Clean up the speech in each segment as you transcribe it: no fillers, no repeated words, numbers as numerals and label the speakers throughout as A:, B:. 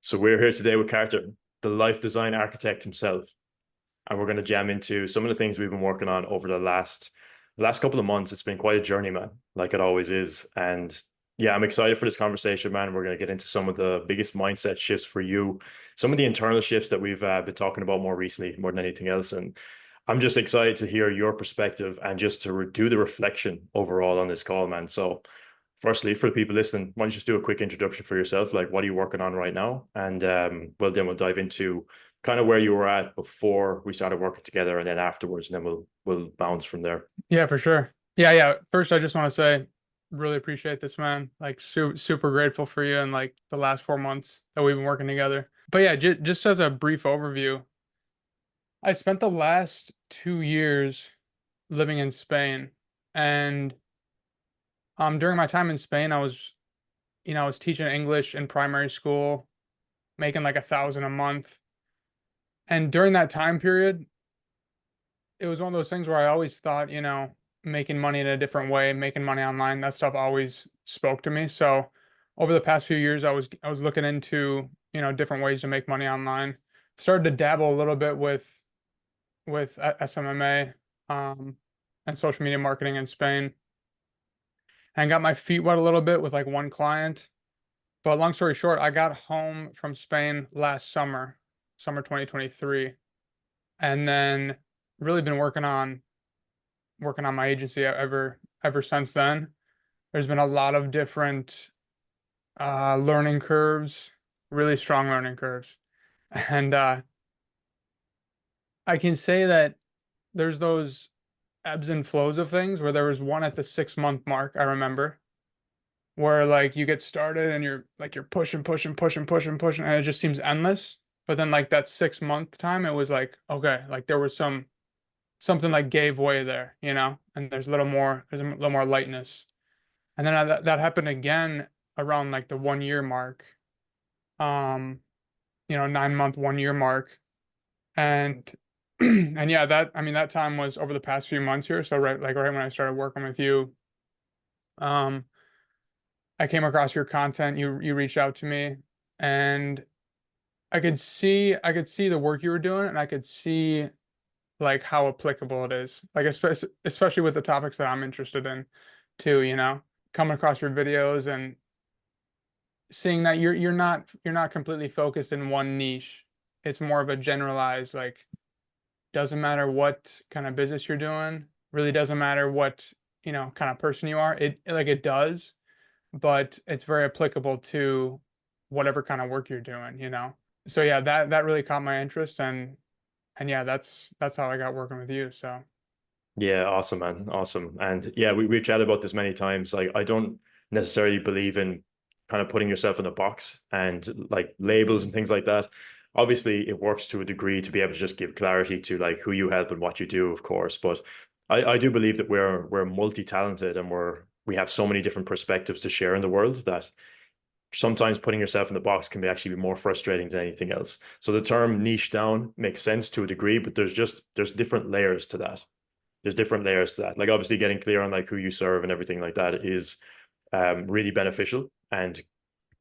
A: So we're here today with Carter, the life design architect himself, and we're going to jam into some of the things we've been working on over the last couple of months. It's been quite a journey, man, like it always is. And yeah, I'm excited for this conversation, man. We're going to get into some of the biggest mindset shifts for you, some of the internal shifts that we've been talking about more recently, more than anything else. And I'm just excited to hear your perspective and just to do the reflection overall on this call, man. So firstly, for the people listening, why don't you just do a quick introduction for yourself? Like, what are you working on right now? And well, then we'll dive into kind of where you were at before we started working together, and then afterwards, and then we'll bounce from there.
B: Yeah, for sure. Yeah. First, I just want to say, really appreciate this, man. Like, super grateful for you and like the last 4 months that we've been working together. But yeah, j just as a brief overview, I spent the last 2 years living in Spain, and during my time in Spain, I was teaching English in primary school, making like 1,000 a month. And during that time period, it was one of those things where I always thought, making money in a different way, making money online, that stuff always spoke to me. So over the past few years, I was looking into, different ways to make money online. Started to dabble a little bit with SMMA and social media marketing in Spain, and got my feet wet a little bit with like one client. But long story short, I got home from Spain last summer, summer 2023, and then really been working on my agency ever since then. There's been a lot of different learning curves, really strong learning curves. And I can say that there's those ebbs and flows of things where there was one at the 6 month mark, I remember, where like you get started and you're pushing, pushing, pushing, pushing, pushing, and it just seems endless. But then like that 6 month time, it was like, okay, like there was something like gave way there, and there's a little more lightness. And then that happened again around like the 1 year mark, um, 9 month 1 year mark. And and yeah, that time was over the past few months here. So right when I started working with you, um, I came across your content, you reached out to me, and I could see the work you were doing, and I could see like how applicable it is. Like especially with the topics that I'm interested in too, coming across your videos and seeing that you're not completely focused in one niche. It's more of a generalized, like, doesn't matter what kind of business you're doing, really doesn't matter what, kind of person you are. It does, but it's very applicable to whatever kind of work you're doing. So yeah, that really caught my interest, and yeah, that's how I got working with you. So
A: Yeah, awesome, man, awesome. And yeah, we've chatted about this many times. Like, I don't necessarily believe in kind of putting yourself in a box and like labels and things like that. Obviously, it works to a degree to be able to just give clarity to like who you help and what you do, of course. But I do believe that we're multi-talented and we have so many different perspectives to share in the world that sometimes putting yourself in the box can be actually be more frustrating than anything else. So the term niche down makes sense to a degree, but there's different layers to that. There's different layers to that. Like, obviously getting clear on like who you serve and everything like that is really beneficial. And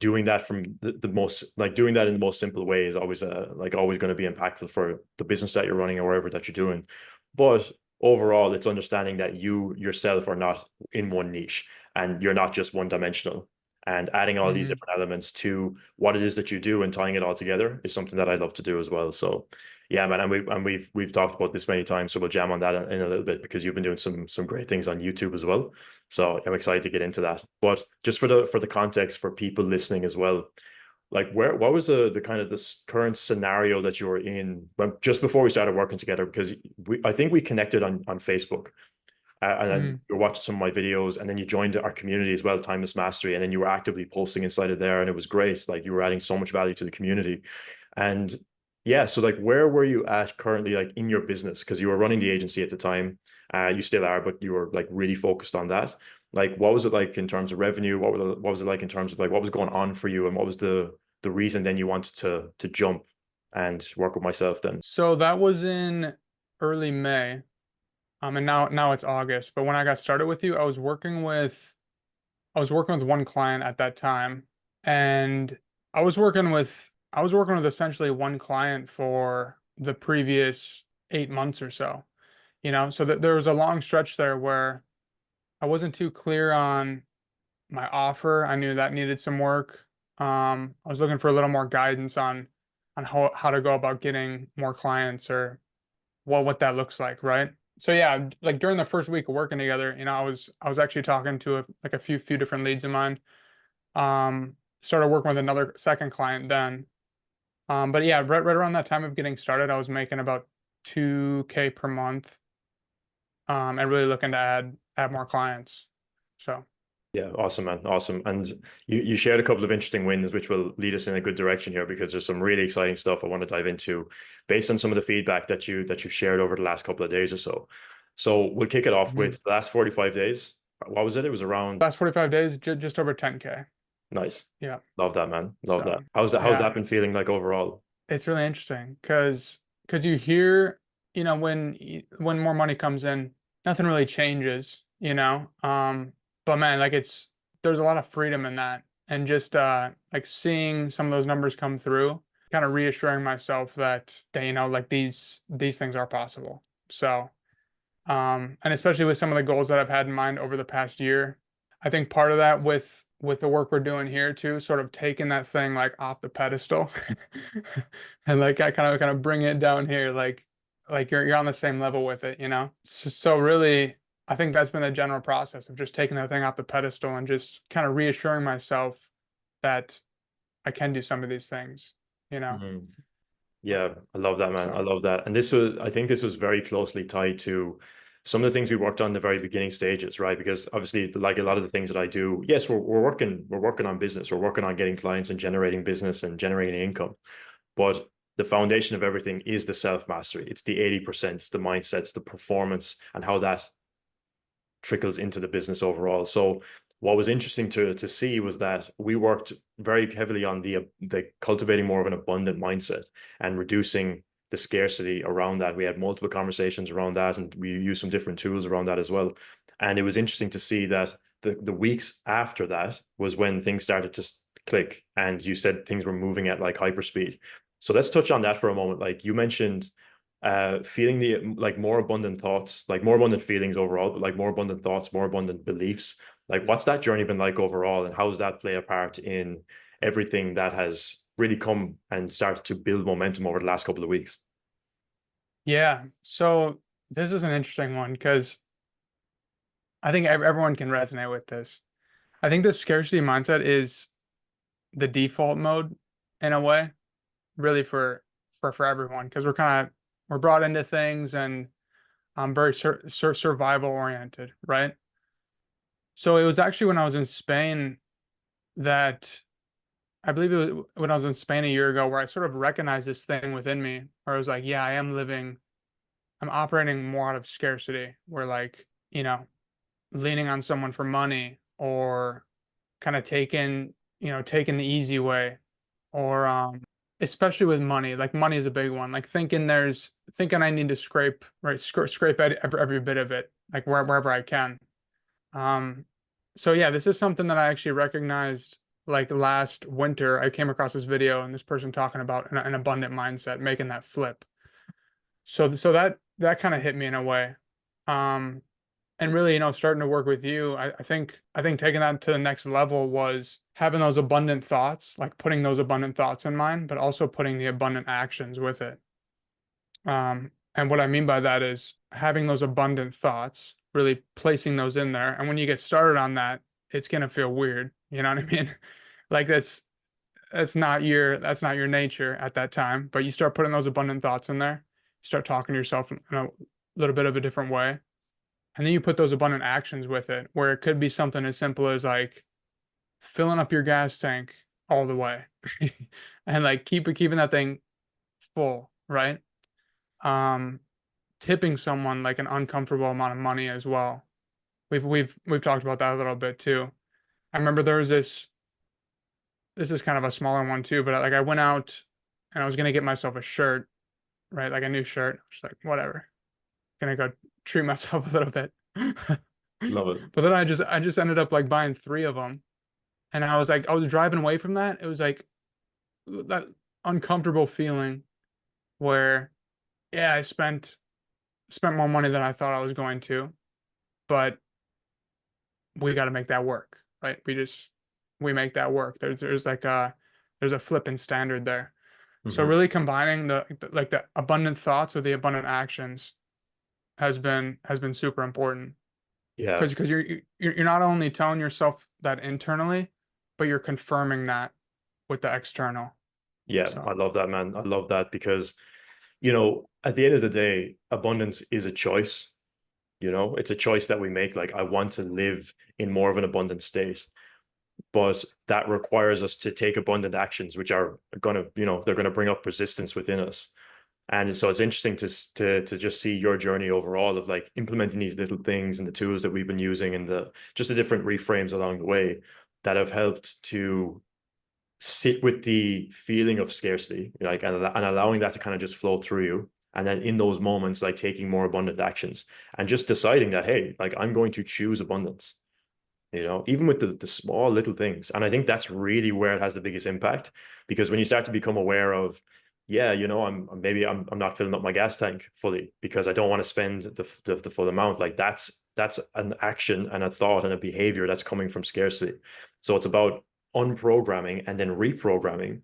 A: doing that from the most like doing that in the most simple way is always like always going to be impactful for the business that you're running or wherever that you're doing. But overall, it's understanding that you yourself are not in one niche and you're not just one dimensional. And adding all these
B: mhm.
A: different elements to what it is that you do and tying it all together is something that I love to do as well. So yeah, man, and we've talked about this many times, so we'll jam on that in a little bit because you've been doing some great things on YouTube as well. So I'm excited to get into that. But just for the context for people listening as well, like what was the kind of this current scenario that you were in just before we started working together? Because I think we connected on Facebook, and then
B: Mm.
A: you watched some of my videos, and then you joined our community as well, Timeless Mastery, and then you were actively posting inside of there, and it was great. Like, you were adding so much value to the community. And yeah, so like where were you at currently, like in your business? Because you were running the agency at the time. You still are, but you were like really focused on that. Like, what was it like in terms of revenue? What was it like in terms of like what was going on for you, and what was the reason then you wanted to jump and work with myself then?
B: So that was in early May. And now it's August. But when I got started with you, I was working with one client at that time, and I was working with I was working with essentially one client for the previous 8 months or so, so that there was a long stretch there where I wasn't too clear on my offer. I knew that needed some work. I was looking for a little more guidance on how to go about getting more clients or what that looks like, right? So yeah, like during the first week of working together, I was actually talking to a few different leads of mine. Started working with another second client then. But yeah, right around that time of getting started, I was making about 2K per month, and really looking to add more clients. So
A: Yeah, awesome, man. Awesome. And you shared a couple of interesting wins, which will lead us in a good direction here because there's some really exciting stuff I want to dive into based on some of the feedback that you've shared over the last couple of days or so. So we'll kick it off
B: mhm.
A: with the last 45 days. What was it? It was around
B: Last 45 days, just over 10K.
A: nice.
B: Yeah.
A: Love that, man. Love that.
B: So
A: How's
B: yeah,
A: that been feeling like overall?
B: it's really interesting because you hear, when more money comes in, nothing really changes, But man, like there's a lot of freedom in that, and just like seeing some of those numbers come through, kind of reassuring myself that like these things are possible. So and especially with some of the goals that I've had in mind over the past year, I think part of that with the work we're doing here too, sort of taking that thing like off the pedestal and like I kind of bring it down here, like you're on the same level with it, So really, I think that's been the general process of just taking that thing off the pedestal and just kind of reassuring myself that I can do some of these things, you know.
A: Mhm. Yeah, I love that, man. I
B: So
A: love that. And I think this was very closely tied to some of the things we worked on in the very beginning stages, right? Because obviously, like a lot of the things that I do, yes, we're working on business, we're working on getting clients and generating business and generating income. But the foundation of everything is the self mastery. It's the 80%, it's the mindsets, the performance, and how that trickles into the business overall. So what was interesting to see was that we worked very heavily on the cultivating more of an abundant mindset and reducing the scarcity around that. We had multiple conversations around that, and we used some different tools around that as well. And it was interesting to see that the weeks after that was when things started to click, and you said things were moving at like hyperspeed. So let's touch on that for a moment. Like you mentioned, feeling the like more abundant thoughts, like more abundant feelings overall, but like more abundant thoughts, more abundant beliefs. Like, what's that journey been like overall, and how does that play a part in everything that has really come and started to build momentum over the last couple of weeks?
B: yeah, so this is an interesting one because I think everyone can resonate with this. I think the scarcity mindset is the default mode in a way, really for everyone, because we're brought into things and I'm very survival oriented, right? So it was actually when I was in Spain that I believe it was when I was in Spain a year ago where I sort of recognized this thing within me where I was like, yeah, I'm operating more out of scarcity, where like, leaning on someone for money or kind of taking the easy way or especially with money, like money is a big one, like thinking I need to scrape every bit of it, like wherever I can. um so yeah, this is something that I actually recognized like last winter. I came across this video and this person talking about an abundant mindset, making that flip. So that kind of hit me in a way. um and really, starting to work with you, I think taking that to the next level was having those abundant thoughts, like putting those abundant thoughts in mind, but also putting the abundant actions with it. And what I mean by that is having those abundant thoughts, really placing those in there. And when you get started on that, it's gonna feel weird. You know what I mean? Like that's not your nature at that time. But you start putting those abundant thoughts in there, you start talking to yourself in a little bit of a different way. And then you put those abundant actions with it, where it could be something as simple as like filling up your gas tank all the way and like keeping that thing full, right? Um, Tipping someone like an uncomfortable amount of money as well. We've talked about that a little bit too. I remember there was this is kind of a smaller one too, but like I went out and I was gonna get myself a shirt, right? Like a new shirt. I was like, whatever. Gonna go treat myself a little bit.
A: Love it.
B: But then I just ended up like buying three of them. And I was driving away from that. It was like that. uncomfortable feeling where, yeah, I spent more money than I thought I was going to, but we got to make that work, right? We make that work. There's a flipping standard there. So
A: Hmm.
B: really combining the abundant thoughts with the abundant actions has been super important
A: Yeah.
B: because you're not only telling yourself that internally, but you're confirming that with the external.
A: Yeah.
B: So
A: I love that, man. I love that because, at the end of the day, abundance is a choice. It's a choice that we make. Like, I want to live in more of an abundant state, but that requires us to take abundant actions, which are they're going to bring up resistance within us. And so it's interesting to just see your journey overall of like implementing these little things and the tools that we've been using and the different reframes along the way that have helped to sit with the feeling of scarcity, like, and allowing that to kind of just flow through you. And then in those moments, like taking more abundant actions and just deciding that, hey, like I'm going to choose abundance, even with the small little things. And I think that's really where it has the biggest impact because when you start to become aware of, yeah, I'm not filling up my gas tank fully because I don't want to spend the full amount. Like that's an action and a thought and a behavior that's coming from scarcity. So it's about unprogramming and then reprogramming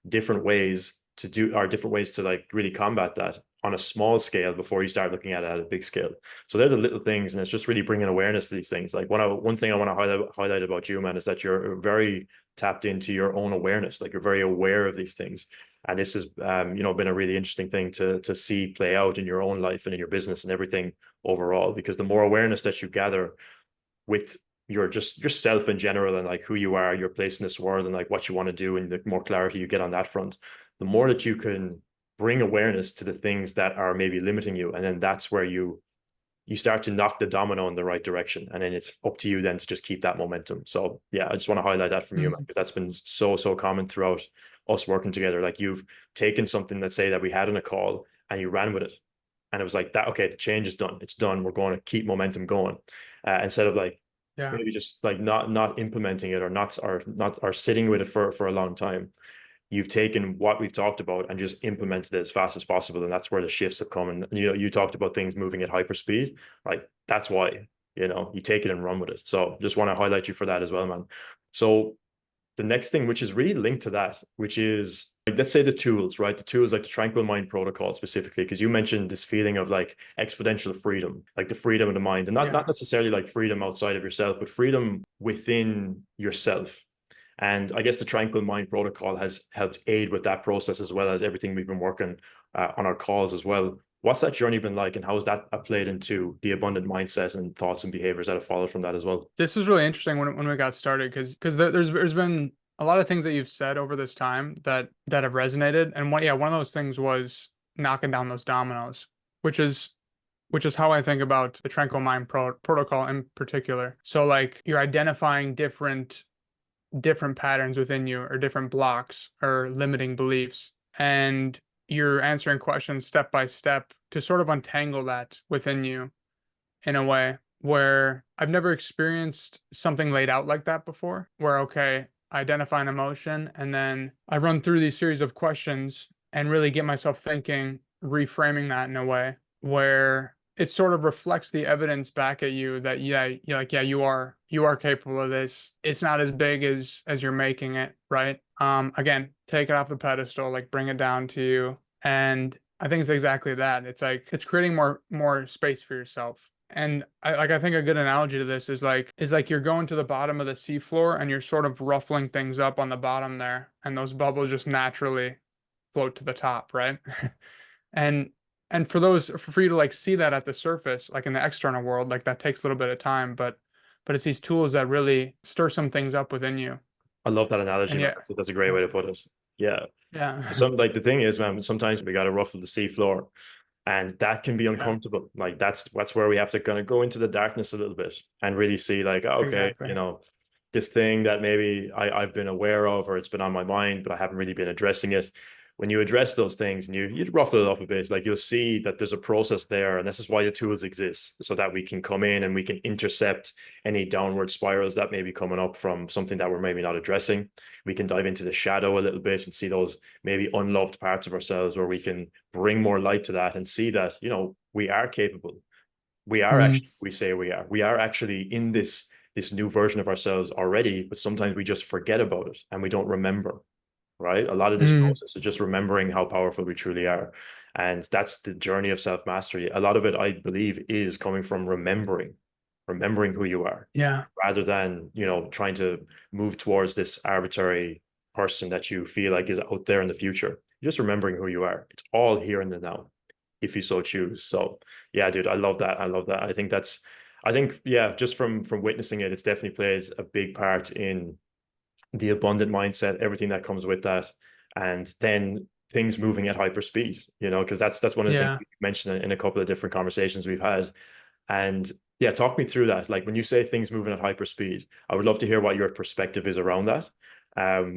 A: different ways to like really combat that on a small scale before you start looking at a big scale. So they're the little things, and it's just really bringing awareness to these things. Like one thing I want to highlight about you, man, is that you're very tapped into your own awareness. Like you're very aware of these things, and this has been a really interesting thing to see play out in your own life and in your business and everything overall. Because the more awareness that you gather with yourself in general and like who you are, your place in this world, and like what you want to do, and the more clarity you get on that front, the more that you can bring awareness to the things that are maybe limiting you, and then that's where you start to knock the domino in the right direction, and then it's up to you then to just keep that momentum. So yeah, I just want to highlight that from you, man,
B: mhm.
A: because that's been so common throughout us working together. Like you've taken something, let's say, that we had in a call and you ran with it, and it was like that, okay, the change is done, it's done, we're going to keep momentum going, instead of like
B: Yeah.
A: maybe just like not implementing it, or sitting with it for a long time. You've taken what we've talked about and just implemented it as fast as possible, and that's where the shifts have come. And you talked about things moving at hyper speed, like that's why you take it and run with it. So just want to highlight you for that as well, man. So the next thing, which is really linked to that, which is like, let's say the tools, right? The tools like the Tranquil Mind Protocol specifically, because you mentioned this feeling of like exponential freedom, like the freedom of the mind, and not
B: Yeah.
A: necessarily like freedom outside of yourself, but freedom within yourself. And I guess the Tranquil Mind Protocol has helped aid with that process, as well as everything we've been working on our calls as well. What's that journey been like, and how has that played into the abundant mindset and thoughts and behaviors that have followed from that as well?
B: This was really interesting when we got started because there's been a lot of things that you've said over this time that have resonated, and one of those things was knocking down those dominoes, which is which is how I think about the Tranquil Mind protocol in particular. So like you're identifying different patterns within you or different blocks or limiting beliefs, and you're answering questions step by step to sort of untangle that within you in a way where I've never experienced something laid out like that before, where, okay, I identify an emotion and then I run through these series of questions and really get myself thinking, reframing that in a way where it sort of reflects the evidence back at you that, yeah, you're like, yeah, you are capable of this. It's not as big as you're making it, right? Again, take it off the pedestal, like bring it down to you. And I think it's exactly that. It's like it's creating more space for yourself. And I think a good analogy to this is like you're going to the bottom of the seafloor and you're sort of ruffling things up on the bottom there, and those bubbles just naturally float to the top, right? And for you to like see that at the surface, like in the external world, like that takes a little bit of time, but it's these tools that really stir some things up within you.
A: I love that analogy,
B: And
A: man.
B: yeah,
A: That's a great
B: yeah,
A: way to put it. Yeah.
B: yeah,
A: Some like the thing is, man, sometimes we got to ruffle the sea floor, and that can be
B: yeah,
A: uncomfortable. Like that's where we have to kind of go into the darkness a little bit and really see, like, okay,
B: exactly.
A: this thing that maybe I've been aware of, or it's been on my mind, but I haven't really been addressing it. when you address those things and you ruffle it up a bit, like you'll see that there's a process there, and this is why the tools exist, so that we can come in and we can intercept any downward spirals that may be coming up from something that we're maybe not addressing. We can dive into the shadow a little bit and see those maybe unloved parts of ourselves, where we can bring more light to that and see that, we are capable. We are
B: Mm,
A: actually, we say we are. We are actually in this new version of ourselves already, but sometimes we just forget about it and we don't remember, right? A lot of this
B: mm,
A: process is just remembering how powerful we truly are. And that's the journey of self-mastery. A lot of it, I believe, is coming from remembering who you are,
B: yeah.
A: rather than, trying to move towards this arbitrary person that you feel like is out there in the future. Just remembering who you are. It's all here in the now, if you so choose. So yeah, dude, I love that. I love that. I think, yeah, just from witnessing it, it's definitely played a big part in the abundant mindset, everything that comes with that, and then things moving at hyper speed, because that's one of the things
B: Yeah.
A: you mentioned in a couple of different conversations we've had. And yeah, talk me through that. Like when you say things moving at hyper speed, I would love to hear what your perspective is around that.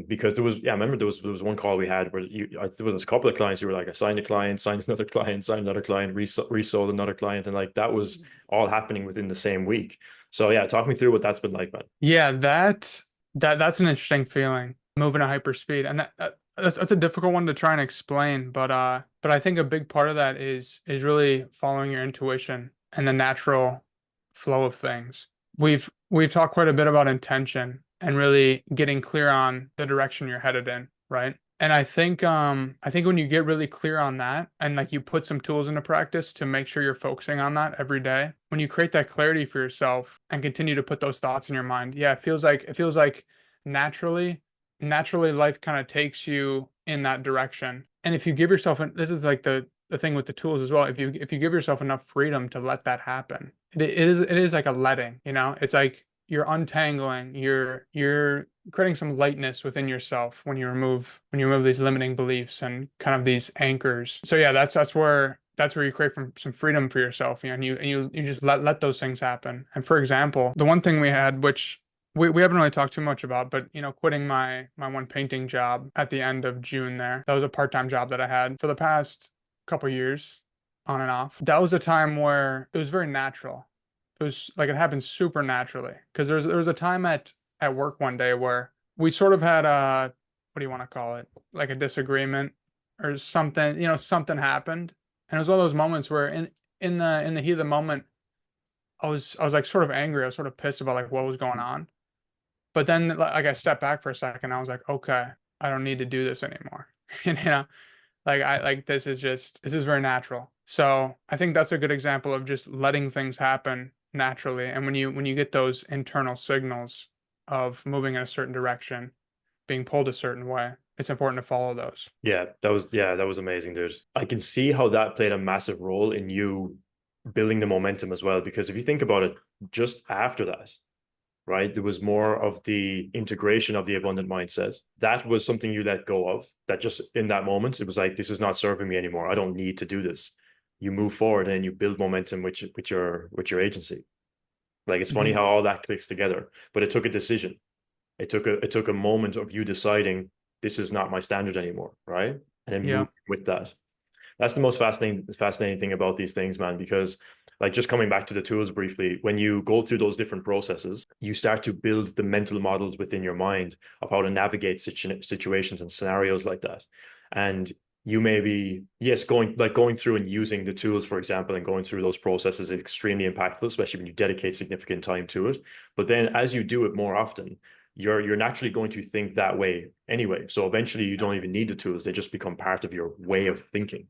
A: Because I remember there was one call we had where there was a couple of clients who were like, I signed a client, signed another client, signed another client, resold another client, and like that was all happening within the same week. So yeah, talk me through what that's been like, man.
B: Yeah, that's an interesting feeling, moving at hyper speed. And that's a difficult one to try and explain, but I think a big part of that is really following your intuition and the natural flow of things. We've talked quite a bit about intention and really getting clear on the direction you're headed in, right? And I think when you get really clear on that and like you put some tools into practice to make sure you're focusing on that every day, when you create that clarity for yourself and continue to put those thoughts in your mind, yeah, it feels like naturally, naturally life kind of takes you in that direction. And if you give yourself, this is like the thing with the tools as well. If you give yourself enough freedom to let that happen, it is like a letting, it's like you're untangling, you're creating some lightness within yourself when you remove these limiting beliefs and kind of these anchors. So yeah, that's where you create some freedom for yourself, and you just let those things happen. And for example, the one thing we had, which we haven't really talked too much about, but quitting my one painting job at the end of June there. That was a part-time job that I had for the past couple years, on and off. That was a time where it was very natural. It was like it happened super naturally. Because there was a time at work one day where we sort of had a, what do you want to call it? Like a disagreement or something, something happened. And it was one of those moments where in the heat of the moment, I was like sort of angry. I was sort of pissed about like what was going on. But then like I stepped back for a second. I was like, okay, I don't need to do this anymore. Like this is very natural. So I think that's a good example of just letting things happen naturally. And when you get those internal signals of moving in a certain direction, being pulled a certain way, it's important to follow those.
A: Yeah, that was amazing, dude. I can see how that played a massive role in you building the momentum as well. Because if you think about it, just after that, right, there was more of the integration of the abundant mindset. That was something you let go of. That just in that moment, it was like, this is not serving me anymore. I don't need to do this. You move forward and you build momentum with your agency. Like it's funny
B: Hmm.
A: how all that clicks together, but it took a decision. It took a moment of you deciding this is not my standard anymore, right? And then
B: Yeah.
A: move with that. That's the most fascinating thing about these things, man, because like just coming back to the tools briefly, when you go through those different processes, you start to build the mental models within your mind of how to navigate situations and scenarios like that. And you may be, yes, going through and using the tools, for example, and going through those processes is extremely impactful, especially when you dedicate significant time to it. But then as you do it more often, you're naturally going to think that way anyway. So eventually you don't even need the tools. They just become part of your way of thinking,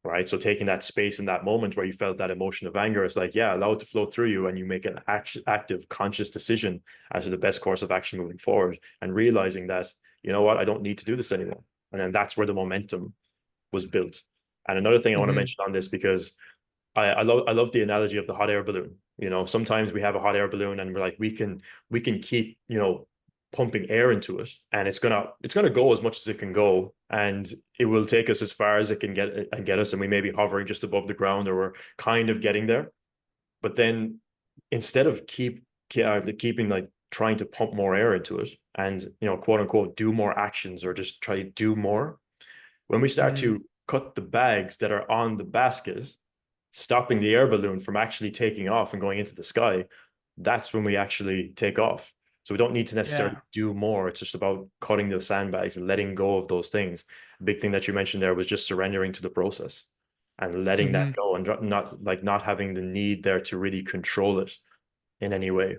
A: right? So taking that space in that moment where you felt that emotion of anger, it's like, yeah, allow it to flow through you, and you make an active, conscious decision as to the best course of action moving forward, and realizing that, you know what, I don't need to do this anymore. And then that's where the momentum was built. And another thing I want to
B: Hmm.
A: mention on this, because I love the analogy of the hot air balloon. Sometimes we have a hot air balloon and we're like, we can keep, pumping air into it, and it's gonna go as much as it can go, and it will take us as far as it can get us, and we may be hovering just above the ground, or we're kind of getting there. But then instead of keeping like trying to pump more air into it and quote unquote do more actions or just try to do more, When we start
B: Mm,
A: to cut the bags that are on the basket, stopping the air balloon from actually taking off and going into the sky, that's when we actually take off. So we don't need to necessarily
B: yeah.
A: do more. It's just about cutting the sandbags and letting go of those things. A big thing that you mentioned there was just surrendering to the process and letting that
B: Hmm.
A: go and not having the need there to really control it in any way.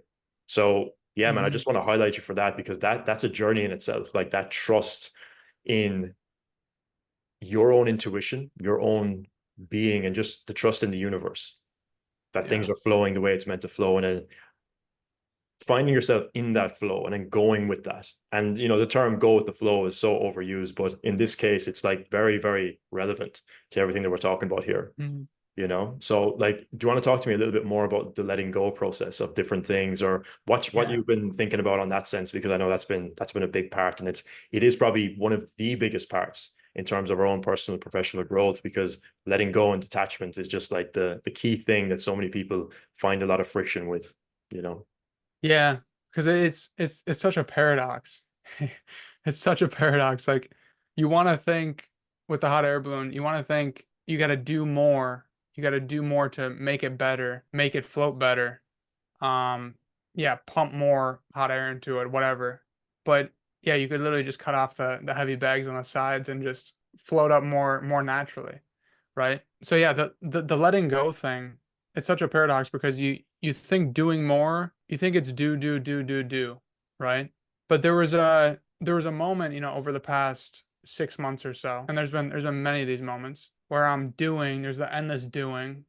A: So yeah, man, I
B: Hmm.
A: just want to highlight you for that because that's a journey in itself. Like that trust in your own intuition, your own being, and just the trust in the universe that
B: Yeah.
A: things are flowing the way it's meant to flow, and then finding yourself in that flow and then going with that. And the term "go with the flow" is so overused, but in this case, it's like very, very relevant to everything that we're talking about here.
B: Hmm.
A: So like, do you want to talk to me a little bit more about the letting go process of different things, or what
B: Yeah.
A: you've been thinking about on that sense? Because I know that's been a big part, and it is probably one of the biggest parts in terms of our own personal and professional growth, because letting go and detachment is just like the key thing that so many people find a lot of friction with, you know.
B: Yeah. Because it's such a paradox. It's such a paradox. Like you want to think with the hot air balloon, you want to think you got to do more. You got to do more to make it better, make it float better. Um, yeah, pump more hot air into it, whatever. But yeah, you could literally just cut off the heavy bags on the sides and just float up more naturally, right? So yeah, the letting go thing, it's such a paradox because you think doing more, you think it's do, right? But there was a moment, over the past 6 months or so, and there's been many of these moments where I'm doing, there's the endless doing,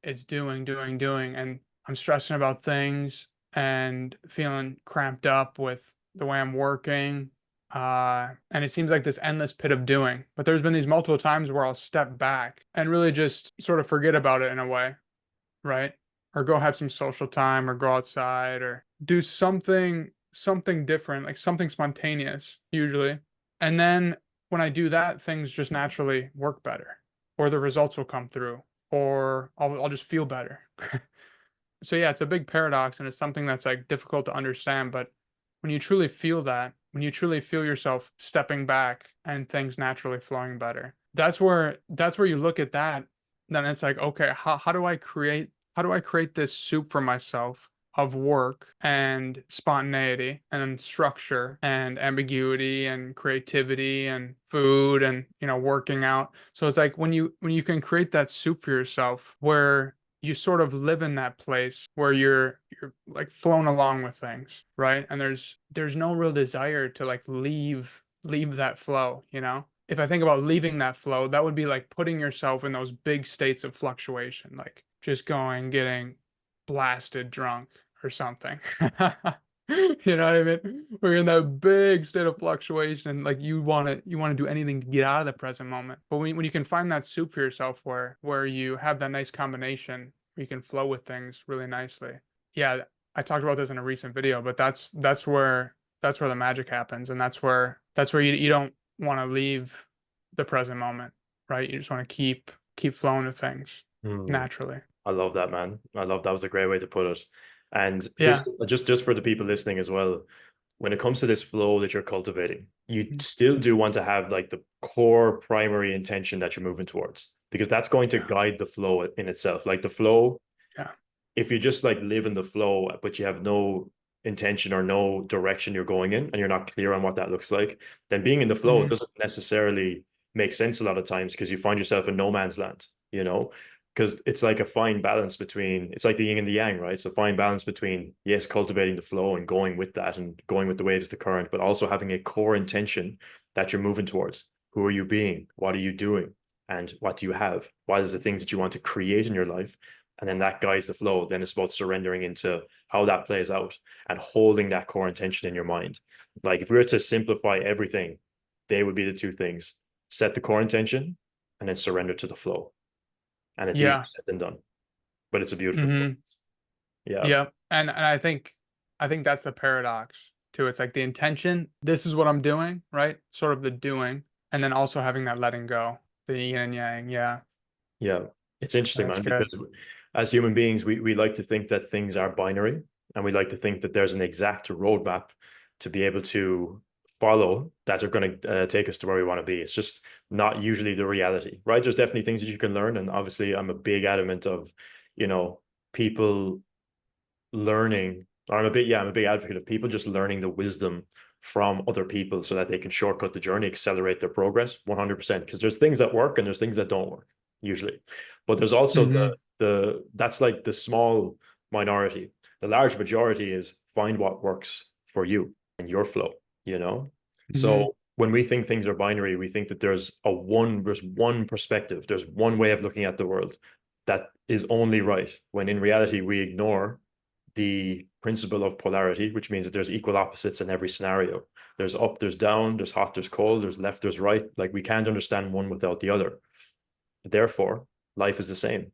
B: it's doing, and I'm stressing about things and feeling cramped up with the way I'm working. And it seems like this endless pit of doing. But there's been these multiple times where I'll step back and really just sort of forget about it in a way, right? Or go have some social time or go outside or do something different, like something spontaneous, usually. And then when I do that, things just naturally work better, or the results will come through, or I'll just feel better. So yeah, it's a big paradox and it's something that's like difficult to understand, but when you truly feel that, when you truly feel yourself stepping back and things naturally flowing better, that's where you look at that, then it's like, okay, how do I create this soup for myself of work and spontaneity and structure and ambiguity and creativity and food and working out. So it's like when you can create that soup for yourself where you sort of live in that place where you're like flown along with things, right? And there's no real desire to like leave that flow. If I think about leaving that flow, that would be like putting yourself in those big states of fluctuation, like just going, getting blasted drunk or something. You know what I mean? We're in that big state of fluctuation. Like you want to do anything to get out of the present moment. But when you can find that soup for yourself where you have that nice combination where you can flow with things really nicely. Yeah, I talked about this in a recent video, but that's where the magic happens, and that's where you don't want to leave the present moment, right? You just want to keep flowing with things
A: Hmm.
B: naturally.
A: I love that, man. I love that was a great way to put it. And this
B: Yeah.
A: just for the people listening as well, when it comes to this flow that you're cultivating, you still do want to have like the core primary intention that you're moving towards, because that's going to
B: Yeah.
A: guide the flow in itself. Like the flow,
B: Yeah.
A: if you just like live in the flow, but you have no intention or no direction you're going in, and you're not clear on what that looks like, then being in the flow
B: Hmm.
A: doesn't necessarily make sense a lot of times, because you find yourself in no man's land, because it's like a fine balance between, it's like the yin and the yang, right? It's a fine balance between, yes, cultivating the flow and going with that and going with the waves of the current, but also having a core intention that you're moving towards. Who are you being? What are you doing? And what do you have? What is the things that you want to create in your life? And then that guides the flow. Then it's about surrendering into how that plays out and holding that core intention in your mind. Like if we were to simplify everything, they would be the two things: set the core intention and then surrender to the flow. And it's easier
B: Yeah.
A: said than done, but it's a beautiful
B: Hmm.
A: process. Yeah.
B: Yeah. And I think that's the paradox too. It's like the intention, this is what I'm doing, right? Sort of the doing, and then also having that letting go, the yin and yang. Yeah.
A: Yeah. It's interesting,
B: That's
A: man,
B: good.
A: because as human beings, we like to think that things are binary, and we like to think that there's an exact roadmap to be able to follow that are going to take us to where we want to be. It's just not usually the reality, right? There's definitely things that you can learn. And obviously, I'm a big adamant of, you know, people learning, or I'm a big advocate of people just learning the wisdom from other people so that they can shortcut the journey, accelerate their progress 100%. Because there's things that work and there's things that don't work usually. But there's also
B: Hmm.
A: the that's like the small minority. The large majority is find what works for you and your flow, you know?
B: Hmm.
A: So when we think things are binary, we think that there's one perspective, there's one way of looking at the world that is only right, when in reality we ignore the principle of polarity, which means that there's equal opposites in every scenario. There's up, there's down, there's hot, there's cold, there's left, there's right. Like we can't understand one without the other. Therefore, life is the same.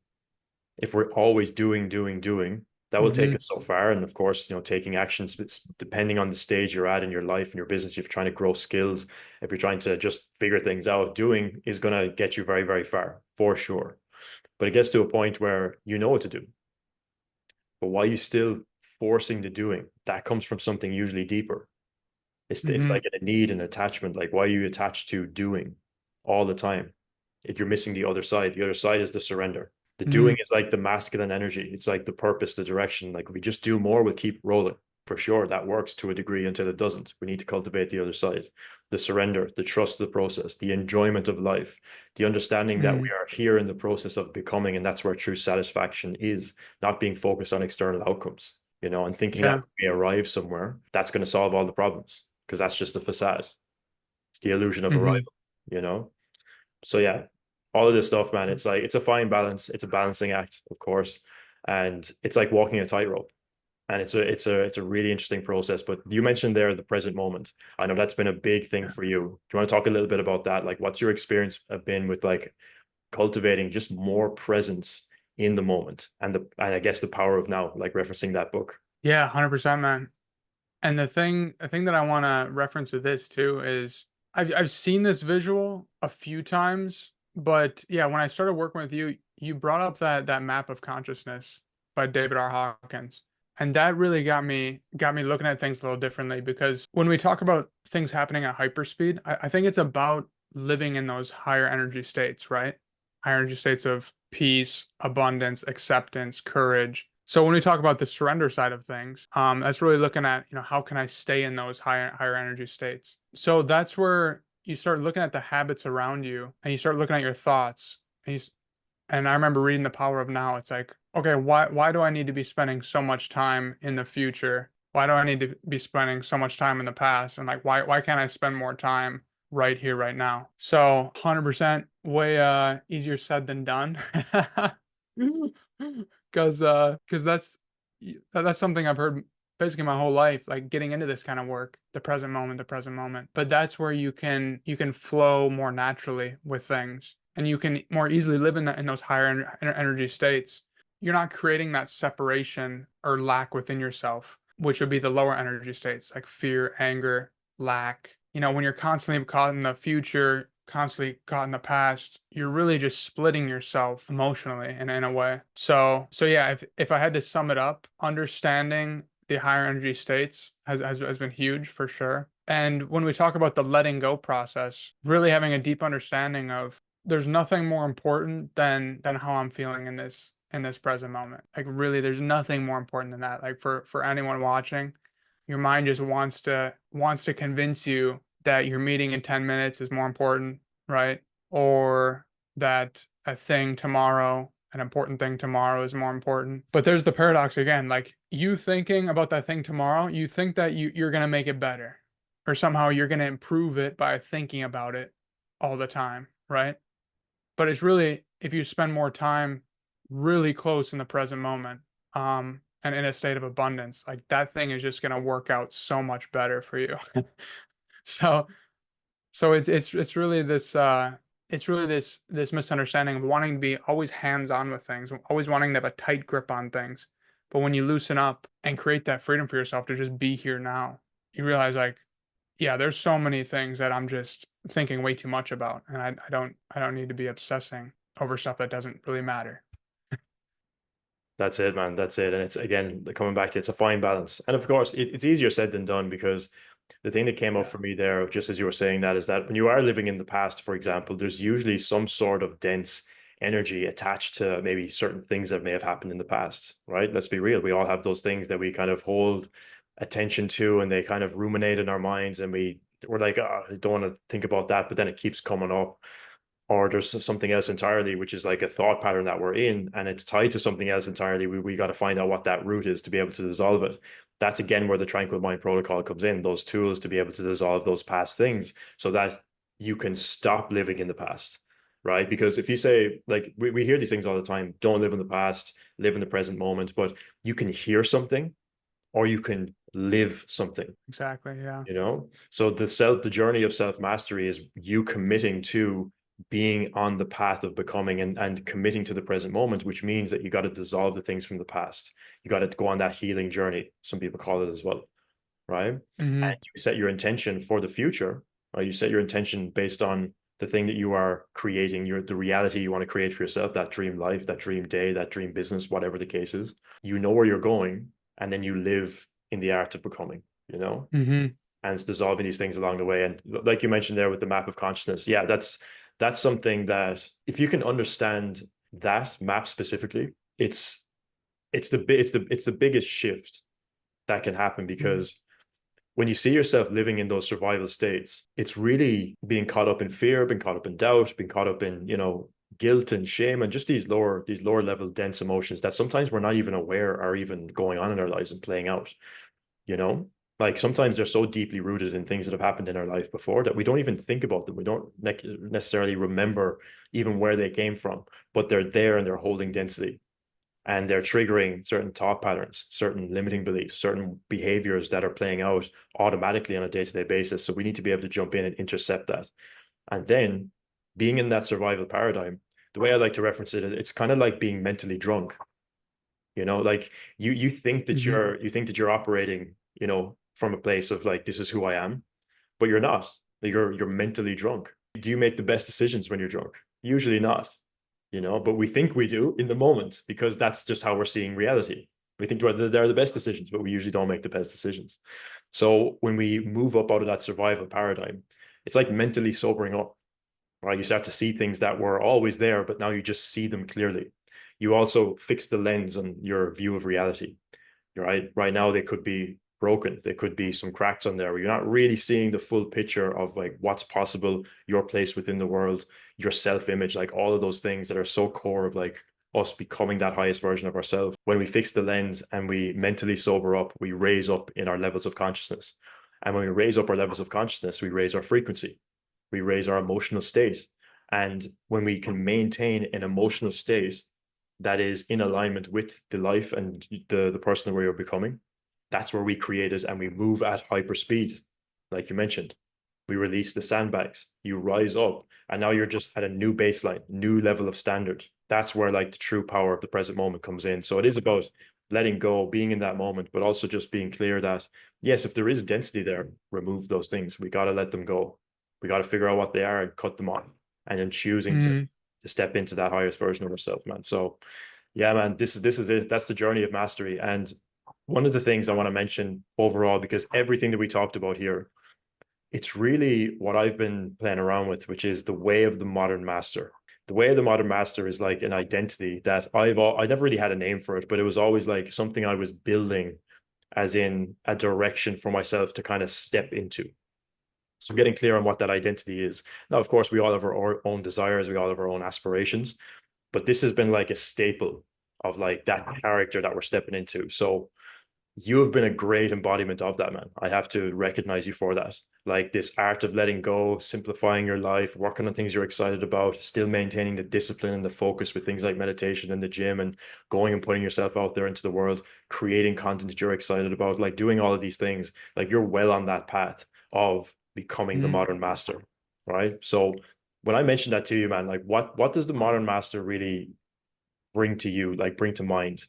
A: If we're always doing, that will take
B: Hmm.
A: us so far. And of course, taking actions depending on the stage you're at in your life and your business. If you're trying to grow skills, if you're trying to just figure things out, doing is going to get you very, very far for sure. But it gets to a point where you know what to do. But why are you still forcing the doing? That comes from something usually deeper. It's
B: Hmm.
A: like a need and attachment. Like, why are you attached to doing all the time? If you're missing the other side is the surrender. The doing
B: Hmm.
A: is like the masculine energy. It's like the purpose, the direction. Like, if we just do more, we'll keep rolling. For sure, that works to a degree until it doesn't. We need to cultivate the other side, the surrender, the trust of the process, the enjoyment of life, the understanding that we
B: Hmm.
A: are here in the process of becoming, and that's where true satisfaction is, not being focused on external outcomes, and thinking that
B: Yeah.
A: when we arrive somewhere, that's going to solve all the problems, because that's just a facade. It's the illusion of
B: Hmm.
A: arrival, you know? So yeah, all of this stuff, man, it's like it's a fine balance. It's a balancing act, of course. And it's like walking a tightrope. And it's a really interesting process. But you mentioned there the present moment. I know that's been a big thing for you. Do you want to talk a little bit about that? Like what's your experience been with like cultivating just more presence in the moment and I guess the power of now, like referencing that book.
B: Yeah, 100%, man. And the thing that I want to reference with this too is I've seen this visual a few times, but yeah, when I started working with you, you brought up that map of consciousness by David R. Hawkins. And that really got me looking at things a little differently because when we talk about things happening at hyperspeed, I think it's about living in those higher energy states, right? Higher energy states of peace, abundance, acceptance, courage. So when we talk about the surrender side of things, that's really looking at, how can I stay in those higher energy states? So that's where you start looking at the habits around you and you start looking at your thoughts. And I remember reading The Power of Now. It's like, okay, why do I need to be spending so much time in the future? Why do I need to be spending so much time in the past? And like why can't I spend more time right here, right now? So 100% way easier said than done. Because that's something I've heard basically my whole life, like getting into this kind of work, the present moment, the present moment. But that's where you can flow more naturally with things, and you can more easily live in those higher energy states. You're not creating that separation or lack within yourself, which would be the lower energy states like fear, anger, lack. When you're constantly caught in the future, constantly caught in the past, you're really just splitting yourself emotionally in a way. So yeah, if I had to sum it up, understanding the higher energy states has been huge for sure. And when we talk about the letting go process, really having a deep understanding of there's nothing more important than how I'm feeling in this present moment. Like really, there's nothing more important than that. Like for anyone watching, your mind just wants to convince you that your meeting in 10 minutes is more important, right? Or that a thing tomorrow, an important thing tomorrow is more important. But there's the paradox again, like you thinking about that thing tomorrow, you think that you're gonna make it better, or somehow you're gonna improve it by thinking about it all the time, right? But it's really if you spend more time really close in the present moment, and in a state of abundance, like that thing is just gonna work out so much better for you. So so it's really this misunderstanding of wanting to be always hands-on with things, always wanting to have a tight grip on things. But when you loosen up and create that freedom for yourself to just be here now, you realize like, yeah, there's so many things that I'm just thinking way too much about, and I don't need to be obsessing over stuff that doesn't really matter.
A: That's it, man. That's it. And it's again coming back to it's a fine balance. And of course, it's easier said than done because the thing that came up
B: Yeah.
A: for me there, just as you were saying that, is that when you are living in the past, for example, there's usually some sort of dense energy attached to maybe certain things that may have happened in the past, right? Let's be real. We all have those things that we kind of hold attention to and they kind of ruminate in our minds and we're like, oh, I don't want to think about that, but then it keeps coming up. Or there's something else entirely, which is like a thought pattern that we're in, and it's tied to something else entirely. We got to find out what that root is to be able to dissolve it. That's again where the tranquil mind protocol comes in, those tools to be able to dissolve those past things so that you can stop living in the past, right? Because if you say, like, we hear these things all the time, don't live in the past, live in the present moment, but you can hear something or you can live something.
B: Exactly. Yeah.
A: So the journey of self mastery is you committing to being on the path of becoming and committing to the present moment, which means that you got to dissolve the things from the past. You got to go on that healing journey, some people call it as well, right?
B: Hmm.
A: And you set your intention for the future, right? You set your intention based on the thing that you are creating, the reality you want to create for yourself, that dream life, that dream day, that dream business, whatever the case is. You know where you're going, and then you live in the art of becoming, you know?
B: Hmm.
A: And it's dissolving these things along the way. And like you mentioned there with the map of consciousness, yeah, that's something that if you can understand that map specifically, it's the biggest shift that can happen because when you see yourself living in those survival states, it's really being caught up in fear, being caught up in doubt, being caught up in, guilt and shame and just these lower level dense emotions that sometimes we're not even aware are even going on in our lives and playing out, you know? Like sometimes they're so deeply rooted in things that have happened in our life before that we don't even think about them. We don't necessarily remember even where they came from, but they're there and they're holding density and they're triggering certain thought patterns, certain limiting beliefs, certain behaviors that are playing out automatically on a day-to-day basis. So we need to be able to jump in and intercept that. And then being in that survival paradigm, the way I like to reference it, it's kind of like being mentally drunk. Like you think that
B: Hmm.
A: you're operating, from a place of like, this is who I am, but you're not. You're mentally drunk. Do you make the best decisions when you're drunk? Usually not, but we think we do in the moment because that's just how we're seeing reality. We think they're the best decisions, but we usually don't make the best decisions. So when we move up out of that survival paradigm, it's like mentally sobering up, right? You start to see things that were always there, but now you just see them clearly. You also fix the lens on your view of reality, right? Right now, they could be broken. There could be some cracks on there where you're not really seeing the full picture of like what's possible, your place within the world, your self-image, like all of those things that are so core of like us becoming that highest version of ourselves. When we fix the lens and we mentally sober up, we raise up in our levels of consciousness. And when we raise up our levels of consciousness, we raise our frequency, we raise our emotional state. And when we can maintain an emotional state that is in alignment with the life and the person that we are becoming, that's where we create it and we move at hyper speed. Like you mentioned, we release the sandbags, you rise up, and now you're just at a new baseline, new level of standard. That's where like the true power of the present moment comes in. So it is about letting go, being in that moment, but also just being clear that yes, if there is density there, remove those things. We got to let them go. We got to figure out what they are and cut them off, and then choosing to
B: Hmm.
A: step into that highest version of ourselves, man. So yeah, man, this is it. That's the journey of mastery. And one of the things I want to mention overall, because everything that we talked about here, it's really what I've been playing around with, which is the way of the modern master. The way of the modern master is like an identity that I never really had a name for it, but it was always like something I was building as in a direction for myself to kind of step into. So getting clear on what that identity is. Now, of course, we all have our own desires, we all have our own aspirations, but this has been like a staple of like that character that we're stepping into. So you have been a great embodiment of that, man. I have to recognize you for that. Like this art of letting go, simplifying your life, working on things you're excited about, still maintaining the discipline and the focus with things like meditation and the gym and going and putting yourself out there into the world, creating content that you're excited about, like doing all of these things. Like you're well on that path of becoming the
B: Hmm.
A: modern master, right? So when I mentioned that to you, man, like what does the modern master really bring to you, like bring to mind?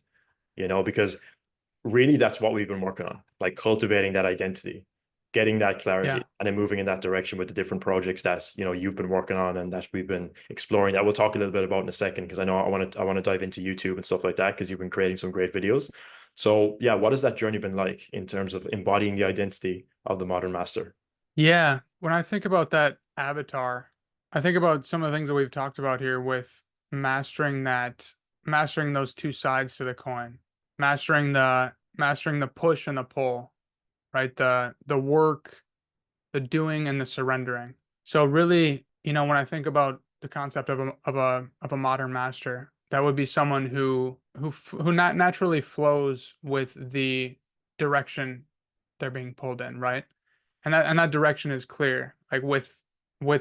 A: Because really that's what we've been working on, like cultivating that identity, getting that
B: Yeah.
A: clarity, and then moving in that direction with the different projects that you've been working on and that we've been exploring, that we'll talk a little bit about in a second, because I know I want to dive into YouTube and stuff like that because you've been creating some great videos. So yeah, what has that journey been like in terms of embodying the identity of the modern master?
B: Yeah, when I think about that avatar, I think about some of the things that we've talked about here with mastering that, mastering those two sides to the coin, mastering the push and the pull, right? The work, the doing and the surrendering. So really, when I think about the concept of a modern master, that would be someone who not naturally flows with the direction they're being pulled in, right? And that direction is clear, like with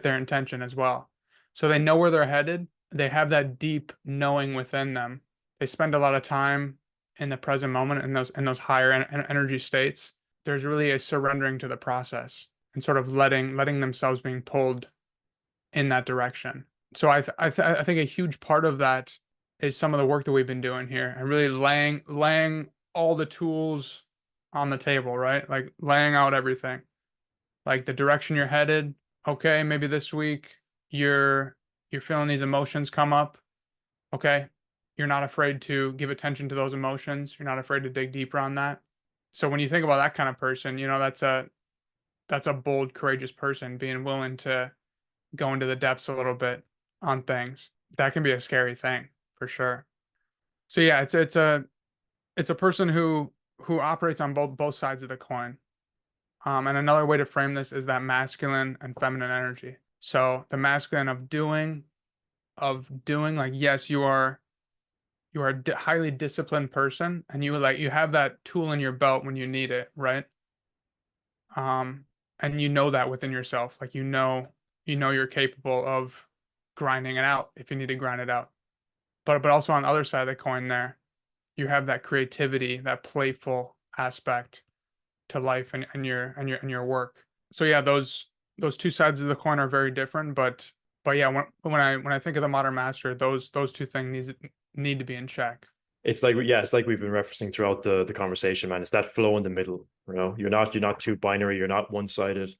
B: their intention as well. So they know where they're headed. They have that deep knowing within them. They spend a lot of time in the present moment in those higher energy states. There's really a surrendering to the process and sort of letting themselves being pulled in that direction. So I think a huge part of that is some of the work that we've been doing here and really laying all the tools on the table, right? Like laying out everything, like the direction you're headed. Okay, maybe this week you're feeling these emotions come up. Okay, you're not afraid to give attention to those emotions. You're not afraid to dig deeper on that. So when you think about that kind of person, that's a bold, courageous person being willing to go into the depths a little bit on things. That can be a scary thing for sure. So yeah, it's a person who operates on both sides of the coin. And another way to frame this is that masculine and feminine energy. So the masculine of doing, like yes, you are a highly disciplined person, and you have that tool in your belt when you need it, right? And you know that within yourself, like you know you're capable of grinding it out if you need to grind it out. But also on the other side of the coin, there you have that creativity, that playful aspect to life and your work. So yeah, those two sides of the coin are very different, but yeah, when I think of the modern master, those two things need to be in check.
A: It's like, yeah, it's like we've been referencing throughout the conversation, man. It's that flow in the middle, you're not too binary, you're not one-sided.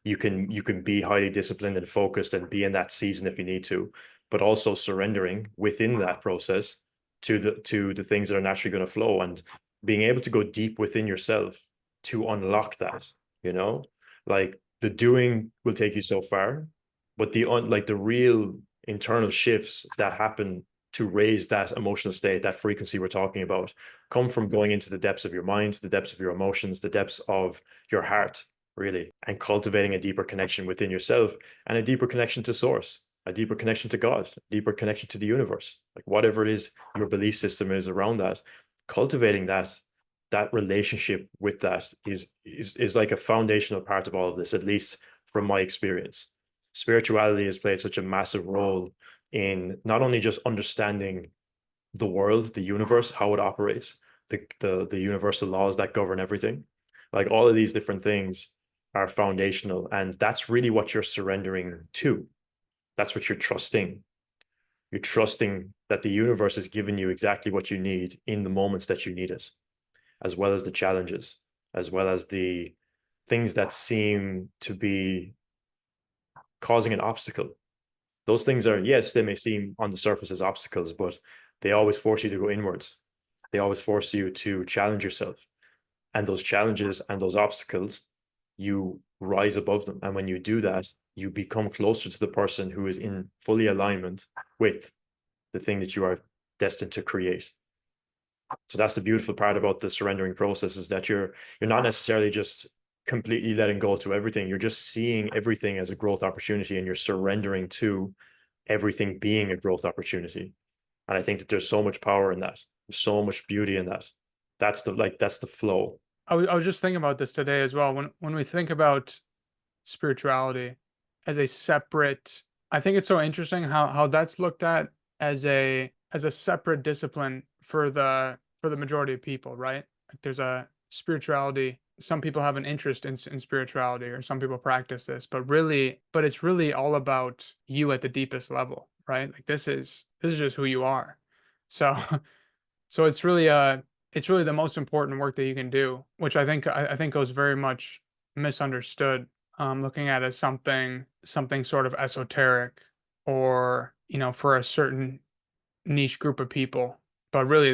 A: You can be highly disciplined and focused and be in that season if you need to, but also surrendering within that process to the things that are naturally going to flow, and being able to go deep within yourself to unlock that, you know? Like the doing will take you so far, but the real internal shifts that happen to raise that emotional state, that frequency we're talking about, come from going into the depths of your mind, the depths of your emotions, the depths of your heart, really, and cultivating a deeper connection within yourself and a deeper connection to source, a deeper connection to God, a deeper connection to the universe, like whatever it is your belief system is around that. Cultivating that relationship with that is like a foundational part of all of this, at least from my experience. Spirituality has played such a massive role in not only just understanding the world, the universe, how it operates, the universal laws that govern everything. Like all of these different things are foundational, and that's really what you're surrendering to. That's what you're trusting. You're trusting that the universe has given you exactly what you need in the moments that you need it, as well as the challenges, as well as the things that seem to be causing an obstacle. Those things are, yes, they may seem on the surface as obstacles, but they always force you to go inwards. They always force you to challenge yourself. And those challenges and those obstacles, you rise above them. And when you do that, you become closer to the person who is in fully alignment with the thing that you are destined to create. So that's the beautiful part about the surrendering process, is that you're not necessarily just completely letting go to everything. You're just seeing everything as a growth opportunity, and you're surrendering to everything being a growth opportunity. And I think that there's so much power in that. There's so much beauty in that. That's the flow.
B: I was just thinking about this today as well. When we think about spirituality as a separate, I think it's so interesting how that's looked at as a separate discipline for the majority of people, right? Like there's a spirituality. Some people have an interest in spirituality, or some people practice this, but it's really all about you at the deepest level, right? Like this is just who you are. So so it's really the most important work that you can do, which I think goes very much misunderstood, looking at as something sort of esoteric, or for a certain niche group of people. But really,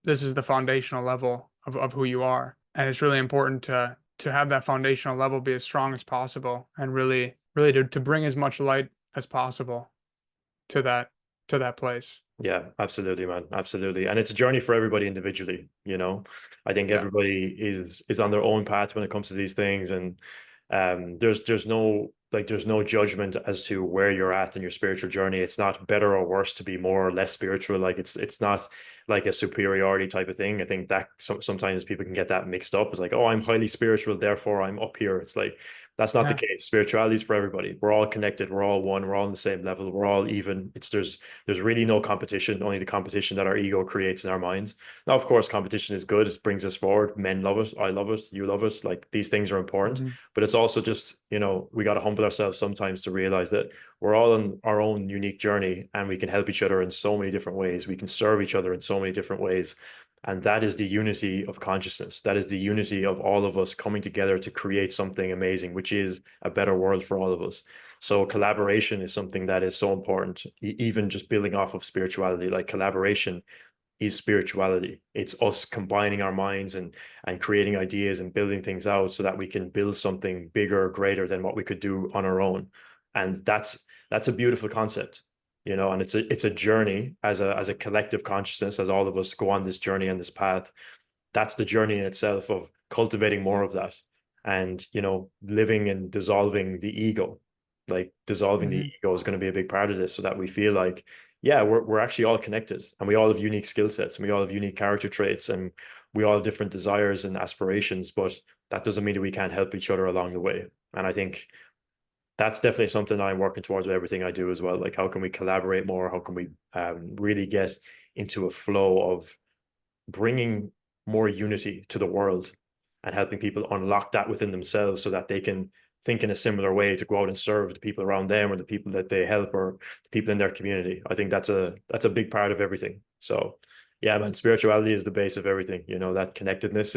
B: this is the foundational level of who you are. And it's really important to have that foundational level be as strong as possible and really to bring as much light as possible to that place.
A: Yeah, absolutely, man. Absolutely. And it's a journey for everybody individually, you know. I think
B: Yeah.
A: everybody is on their own path when it comes to these things. And there's no there's no judgment as to where you're at in your spiritual journey. It's not better or worse to be more or less spiritual. Like it's not like a superiority type of thing. I think that sometimes people can get that mixed up. It's like, oh, I'm highly spiritual, therefore I'm up here. It's like that's not the
B: Yeah.
A: case. Spirituality is for everybody. We're all connected. We're all one. We're all on the same level. We're all even. It's there's really no competition, only the competition that our ego creates in our minds. Now, of course, competition is good. It brings us forward. Men love it. I love it. You love it. Like these things are important,
B: Mhm.
A: but it's also just, we got to humble ourselves sometimes to realize that we're all on our own unique journey and we can help each other in so many different ways. We can serve each other in so many different ways. And that is the unity of consciousness. That is the unity of all of us coming together to create something amazing, which is a better world for all of us. So collaboration is something that is so important, even just building off of spirituality. Like collaboration is spirituality. It's us combining our minds and creating ideas and building things out so that we can build something bigger, greater than what we could do on our own. And that's a beautiful concept, and it's a journey as a collective consciousness, as all of us go on this journey and this path. That's the journey in itself of cultivating more of that and living and dissolving the ego. Like dissolving the
B: Mhm.
A: ego is going to be a big part of this so that we feel like, yeah, we're actually all connected and we all have unique skill sets and we all have unique character traits and we all have different desires and aspirations, but that doesn't mean that we can't help each other along the way. And I think that's definitely something I'm working towards with everything I do as well. Like, how can we collaborate more? How can we really get into a flow of bringing more unity to the world and helping people unlock that within themselves so that they can think in a similar way to go out and serve the people around them or the people that they help or the people in their community. I think that's a big part of everything. So yeah, man, spirituality is the base of everything. That connectedness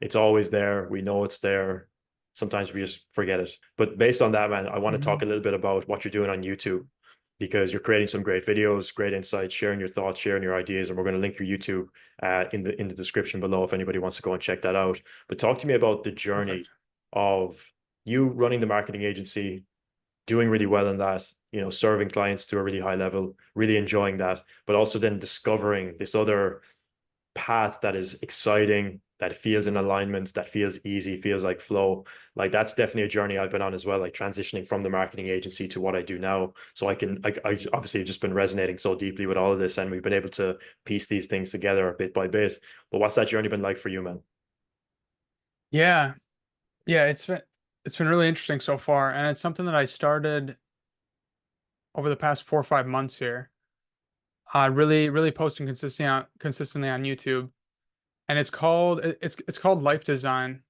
A: it's always there. We know it's there. Sometimes we just forget it. But based on that, man, I want to talk a
B: Mhm.
A: little bit about what you're doing on YouTube because you're creating some great videos, great insights, sharing your thoughts, sharing your ideas, and we're going to link your YouTube in the description below if anybody wants to go and check that out. But talk to me about the journey
B: Perfect.
A: of you running the marketing agency, doing really well in that, serving clients to a really high level, really enjoying that, but also then discovering this other path that is exciting, that feels in alignment, that feels easy, feels like flow. Like that's definitely a journey I've been on as well, like transitioning from the marketing agency to what I do now. So I obviously have just been resonating so deeply with all of this and we've been able to piece these things together bit by bit. But what's that journey been like for you, man?
B: Yeah. Yeah, it's been really interesting so far, and it's something that I started over the past 4 or 5 months here. Really posting consistently on YouTube, and it's called Life Design,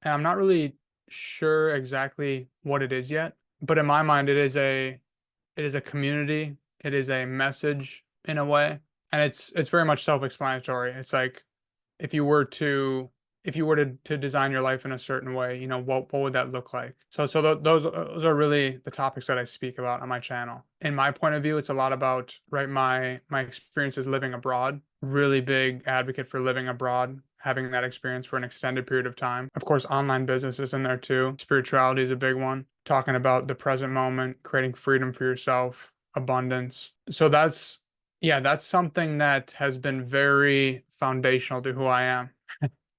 B: and I'm not really sure exactly what it is yet, but in my mind, it is a community, it is a message in a way, and it's very much self-explanatory. It's like if you were to if you were to design your life in a certain way, what would that look like? Those are really the topics that I speak about on my channel. In my point of view, it's a lot about right my experiences living abroad. Really big advocate for living abroad, having that experience for an extended period of time. Of course, online business is in there too. Spirituality is a big one. Talking about the present moment, creating freedom for yourself, abundance. So that's something that has been very foundational to who I am.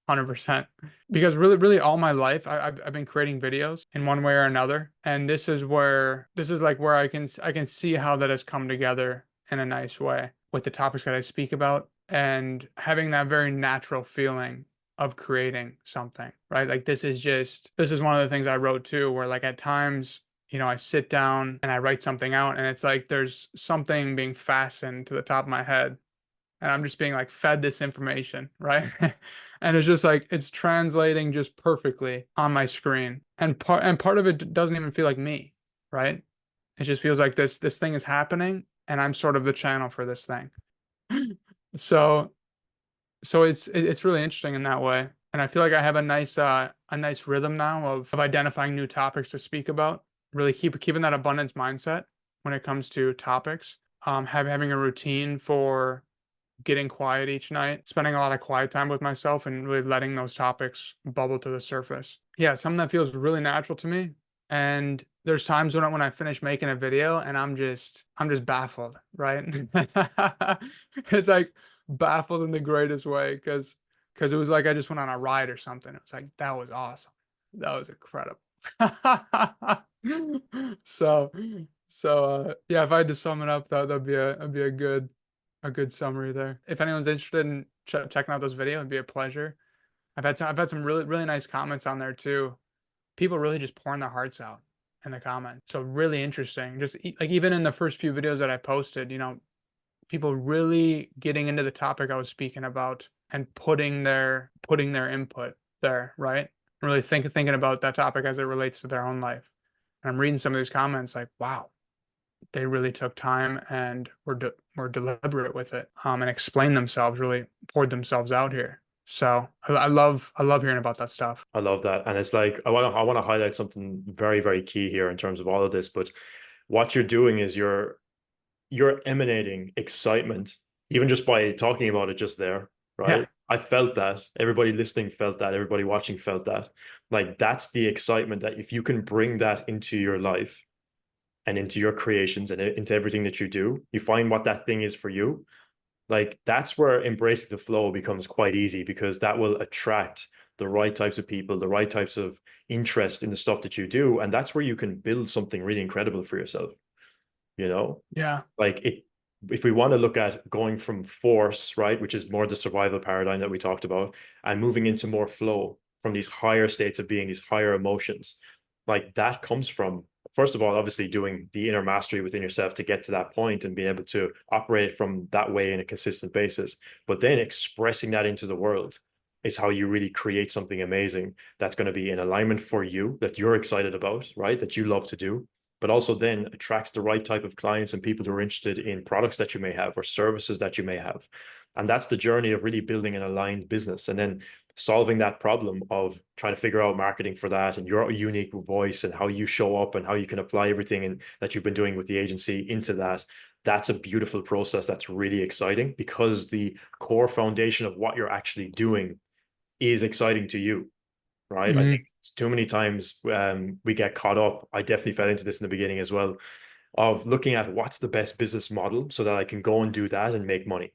B: 100%. Because really all my life I've been creating videos in one way or another. And this is like where I can see how that has come together in a nice way with the topics that I speak about and having that very natural feeling of creating something, right? Like this is one of the things I wrote too, where like at times I sit down and I write something out, and it's like there's something being fastened to the top of my head, and I'm just being like fed this information, right? And it's just like it's translating just perfectly on my screen. And part of it doesn't even feel like me, right? It just feels like this thing is happening and I'm sort of the channel for this thing. So it's really interesting in that way. And I feel like I have a nice rhythm now of identifying new topics to speak about. Really keeping that abundance mindset when it comes to topics. Having a routine for getting quiet each night, spending a lot of quiet time with myself and really letting those topics bubble to the surface. Yeah, something that feels really natural to me. And there's times when I finish making a video and I'm just baffled, right? It's like baffled in the greatest way because it was like I just went on a ride or something. It was like that was awesome. That was incredible. So yeah, if I had to sum it up, that'd be a good summary there. If anyone's interested in checking out those videos, it'd be a pleasure. I've had some really nice comments on there too. People really just pouring their hearts out in the comments. So really interesting. Just like even in the first few videos that I posted, people really getting into the topic I was speaking about and putting their input there, right? Really thinking about that topic as it relates to their own life. And I'm reading some of these comments like, wow, they really took time and were deliberate with it, and explained themselves, really poured themselves out here. So I love hearing about that stuff.
A: I love that. And it's like I want to highlight something very, very key here in terms of all of this. But what you're doing is you're emanating excitement, even just by talking about it just there,
B: Yeah.
A: right? I felt that. Everybody listening felt that. Everybody watching felt that. Like that's the excitement that if you can bring that into your life and into your creations and into everything that you do, you find what that thing is for you. Like that's where embracing the flow becomes quite easy because that will attract the right types of people, the right types of interest in the stuff that you do. And that's where you can build something really incredible for yourself, you know?
B: Yeah.
A: Like it, if we want to look at going from force, right, which is more the survival paradigm that we talked about, and moving into more flow from these higher states of being, these higher emotions, like that comes from, first of all, obviously doing the inner mastery within yourself to get to that point and be able to operate from that way in a consistent basis. But then expressing that into the world is how you really create something amazing that's going to be in alignment for you, that you're excited about, right? That you love to do, but also then attracts the right type of clients and people who are interested in products that you may have or services that you may have. And that's the journey of really building an aligned business and then solving that problem of trying to figure out marketing for that and your unique voice and how you show up and how you can apply everything that you've been doing with the agency into that. That's a beautiful process. That's really exciting because the core foundation of what you're actually doing is exciting to you, right? I think
B: Hmm.
A: too many times we get caught up. I definitely fell into this in the beginning as well, of looking at what's the best business model so that I can go and do that and make money.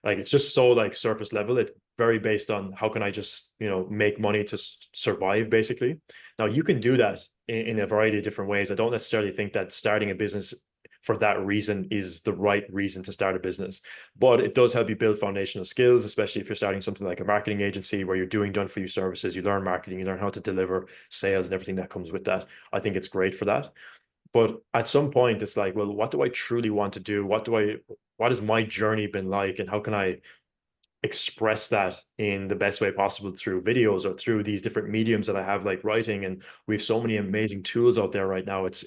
A: Like it's just so like surface level. It's very based on how can I just, make money to survive basically. Now you can do that in a variety of different ways. I don't necessarily think that starting a business for that reason is the right reason to start a business, but it does help you build foundational skills, especially if you're starting something like a marketing agency where you're doing done for you services. You learn marketing, you learn how to deliver sales and everything that comes with that. I think it's great for that. But at some point, it's like, well, what do I truly want to do? What has my journey been like? And how can I express that in the best way possible through videos or through these different mediums that I have, like writing? And we have so many amazing tools out there right now. It's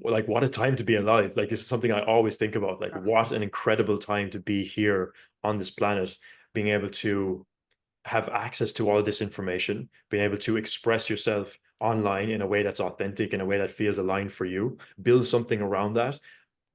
A: like what a time to be alive. Like this is something I always think about. Like what an incredible time to be here on this planet, being able to have access to all of this information, being able to express yourself online in a way that's authentic, in a way that feels aligned for you, build something around that,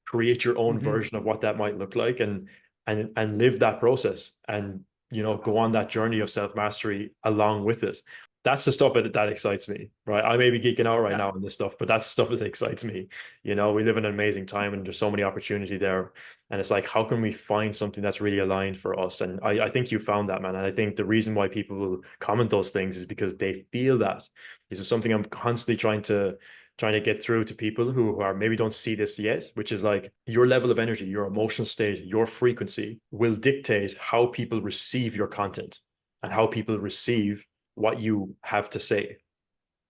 A: create your own
B: Hmm.
A: version of what that might look like, and live that process, and go on that journey of self-mastery along with it. That's the stuff that excites me, right? I may be geeking out right
B: Yeah.
A: now on this stuff, but that's the stuff that excites me. We live in an amazing time and there's so many opportunity there. And it's like, how can we find something that's really aligned for us? And I think you found that, man. And I think the reason why people will comment those things is because they feel that. This is something I'm constantly trying to get through to people who are maybe don't see this yet, which is like your level of energy, your emotional state, your frequency will dictate how people receive your content and how people receive what you have to say,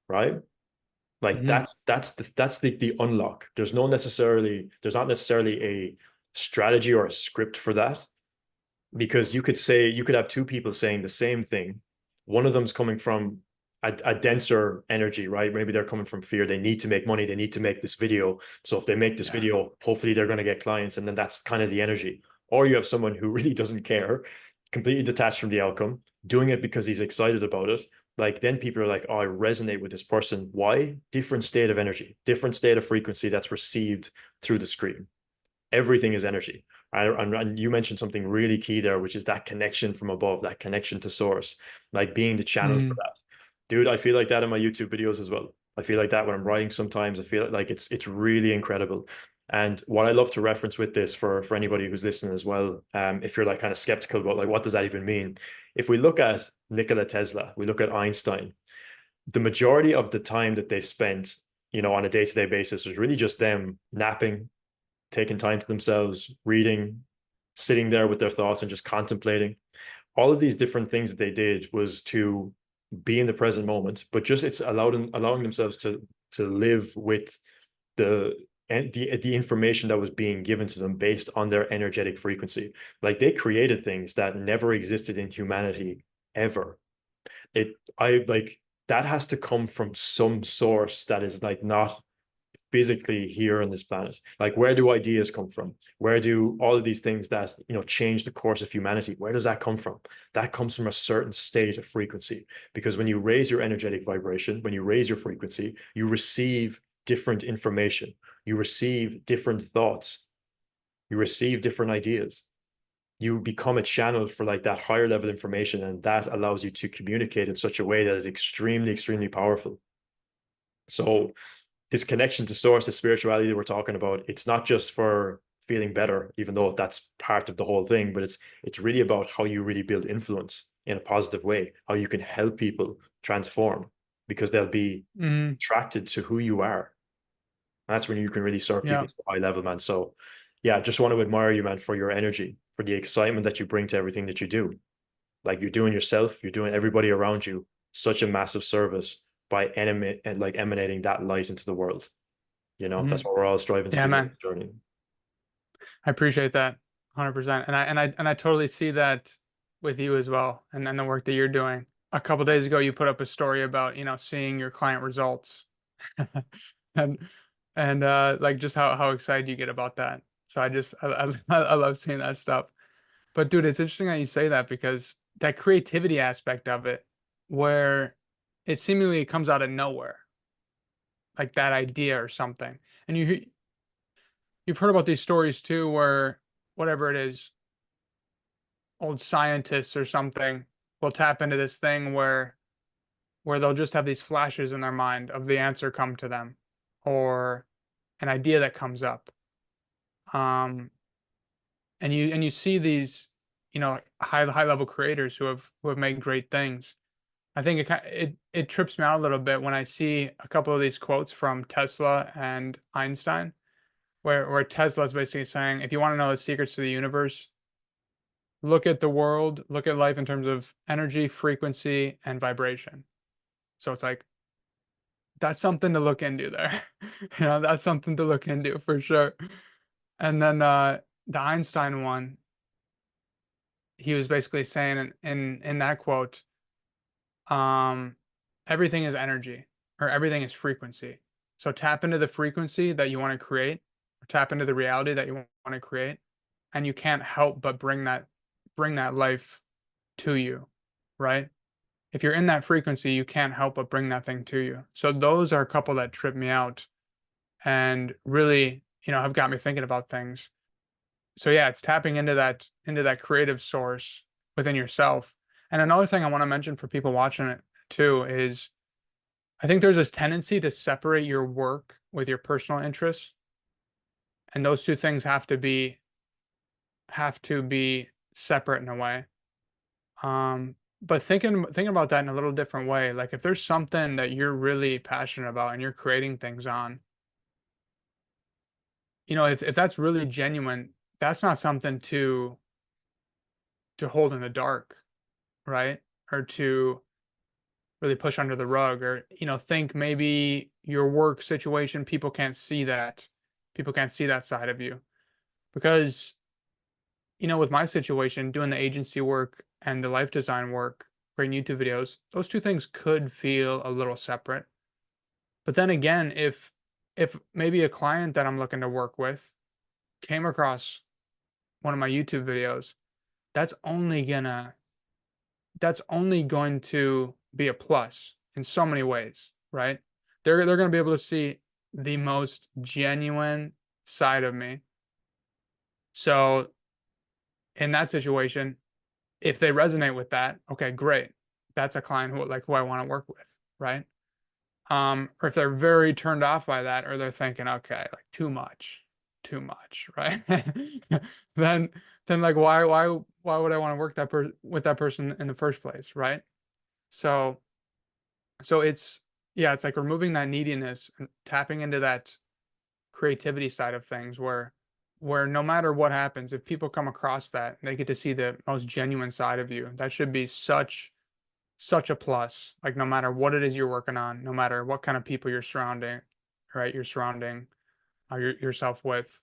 A: right? Like
B: Hmm.
A: that's the unlock. There's not necessarily a strategy or a script for that, because you could have two people saying the same thing. One of them's coming from a denser energy, right? Maybe they're coming from fear. They need to make money. They need to make this video. So if they make this
B: Yeah.
A: video, hopefully they're going to get clients. And then that's kind of the energy. Or you have someone who really doesn't care, completely detached from the outcome, doing it because he's excited about it. Like then people are like, oh, I resonate with this person. Why? Different state of energy, different state of frequency that's received through the screen. Everything is energy. And you mentioned something really key there, which is that connection from above, that connection to source, like being the channel for
B: Mm,
A: that. Dude, I feel like that in my YouTube videos as well. I feel like that when I'm writing sometimes. I feel like it's really incredible. And what I love to reference with this for anybody who's listening as well, if you're like kind of skeptical about like what does that even mean? If we look at Nikola Tesla, we look at Einstein, the majority of the time that they spent, on a day-to-day basis was really just them napping, taking time to themselves, reading, sitting there with their thoughts and just contemplating. All of these different things that they did was to be in the present moment, but just it's allowing themselves to live with the the information that was being given to them based on their energetic frequency. Like they created things that never existed in humanity ever. I like that has to come from some source that is like not physically here on this planet. Like where do ideas come from? Where do all of these things that change the course of humanity, where does that come from? That comes from a certain state of frequency, because when you raise your energetic vibration, when you raise your frequency, you receive different information, you receive different thoughts, you receive different ideas, you become a channel for like that higher level information, and that allows you to communicate in such a way that is extremely extremely powerful. So this connection to source, the spirituality that we're talking about, it's not just for feeling better, even though that's part of the whole thing, but it's really about how you really build influence in a positive way, how you can help people transform because they'll be
B: mm,
A: attracted to who you are. And that's when you can really serve people
B: yeah.
A: to a high level, man. So yeah, just want to admire you, man, for your energy, for the excitement that you bring to everything that you do. Like you're doing yourself, you're doing everybody around you such a massive service by emanating that light into the world. That's
B: Mm,
A: what we're all striving to
B: yeah,
A: do in
B: man.
A: this journey.
B: I appreciate that 100%. And I totally see that with you as well and the work that you're doing. A couple days ago you put up a story about, seeing your client results. And like just how excited you get about that. So I love seeing that stuff. But dude, it's interesting that you say that because that creativity aspect of it, where it seemingly comes out of nowhere, like that idea or something. And you've heard about these stories too, where whatever it is, old scientists or something will tap into this thing where they'll just have these flashes in their mind of the answer come to them or an idea that comes up. Um, and you see these, high level creators who have made great things. I think it trips me out a little bit when I see a couple of these quotes from Tesla and Einstein, where Tesla is basically saying, if you want to know the secrets to the universe, look at the world, look at life in terms of energy, frequency, and vibration. So it's like that's something to look into there. That's something to look into for sure. And then the Einstein one, he was basically saying in that quote, um, everything is energy or everything is frequency. So tap into the frequency that you want to create, or tap into the reality that you want to create, and you can't help but bring that life to you, right? If you're in that frequency, you can't help but bring that thing to you. So those are a couple that trip me out and really, have got me thinking about things. So yeah, it's tapping into that creative source within yourself. And another thing I want to mention for people watching it too is I think there's this tendency to separate your work with your personal interests, and those two things have to be separate in a way. But thinking about that in a little different way, like if there's something that you're really passionate about and you're creating things on, if that's really genuine, that's not something to hold in the dark, right? Or to really push under the rug, or think maybe your work situation, people can't see that side of you. Because with my situation, doing the agency work and the life design work, creating YouTube videos, those two things could feel a little separate. But then again, if maybe a client that I'm looking to work with came across one of my YouTube videos, that's only gonna that's only going to be a plus in so many ways, right? They're going to be able to see the most genuine side of me, So in that situation, if they resonate with that, okay, great. That's a client who I want to work with, right? Or if they're very turned off by that, or they're thinking, okay, like too much, right? Then then like why would I want to work with that person in the first place, right? So so it's yeah, it's like removing that neediness and tapping into that creativity side of things where no matter what happens, if people come across that, they get to see the most genuine side of you. That should be such a plus. Like no matter what it is you're working on, no matter what kind of people you're surrounding, right? You're surrounding yourself with.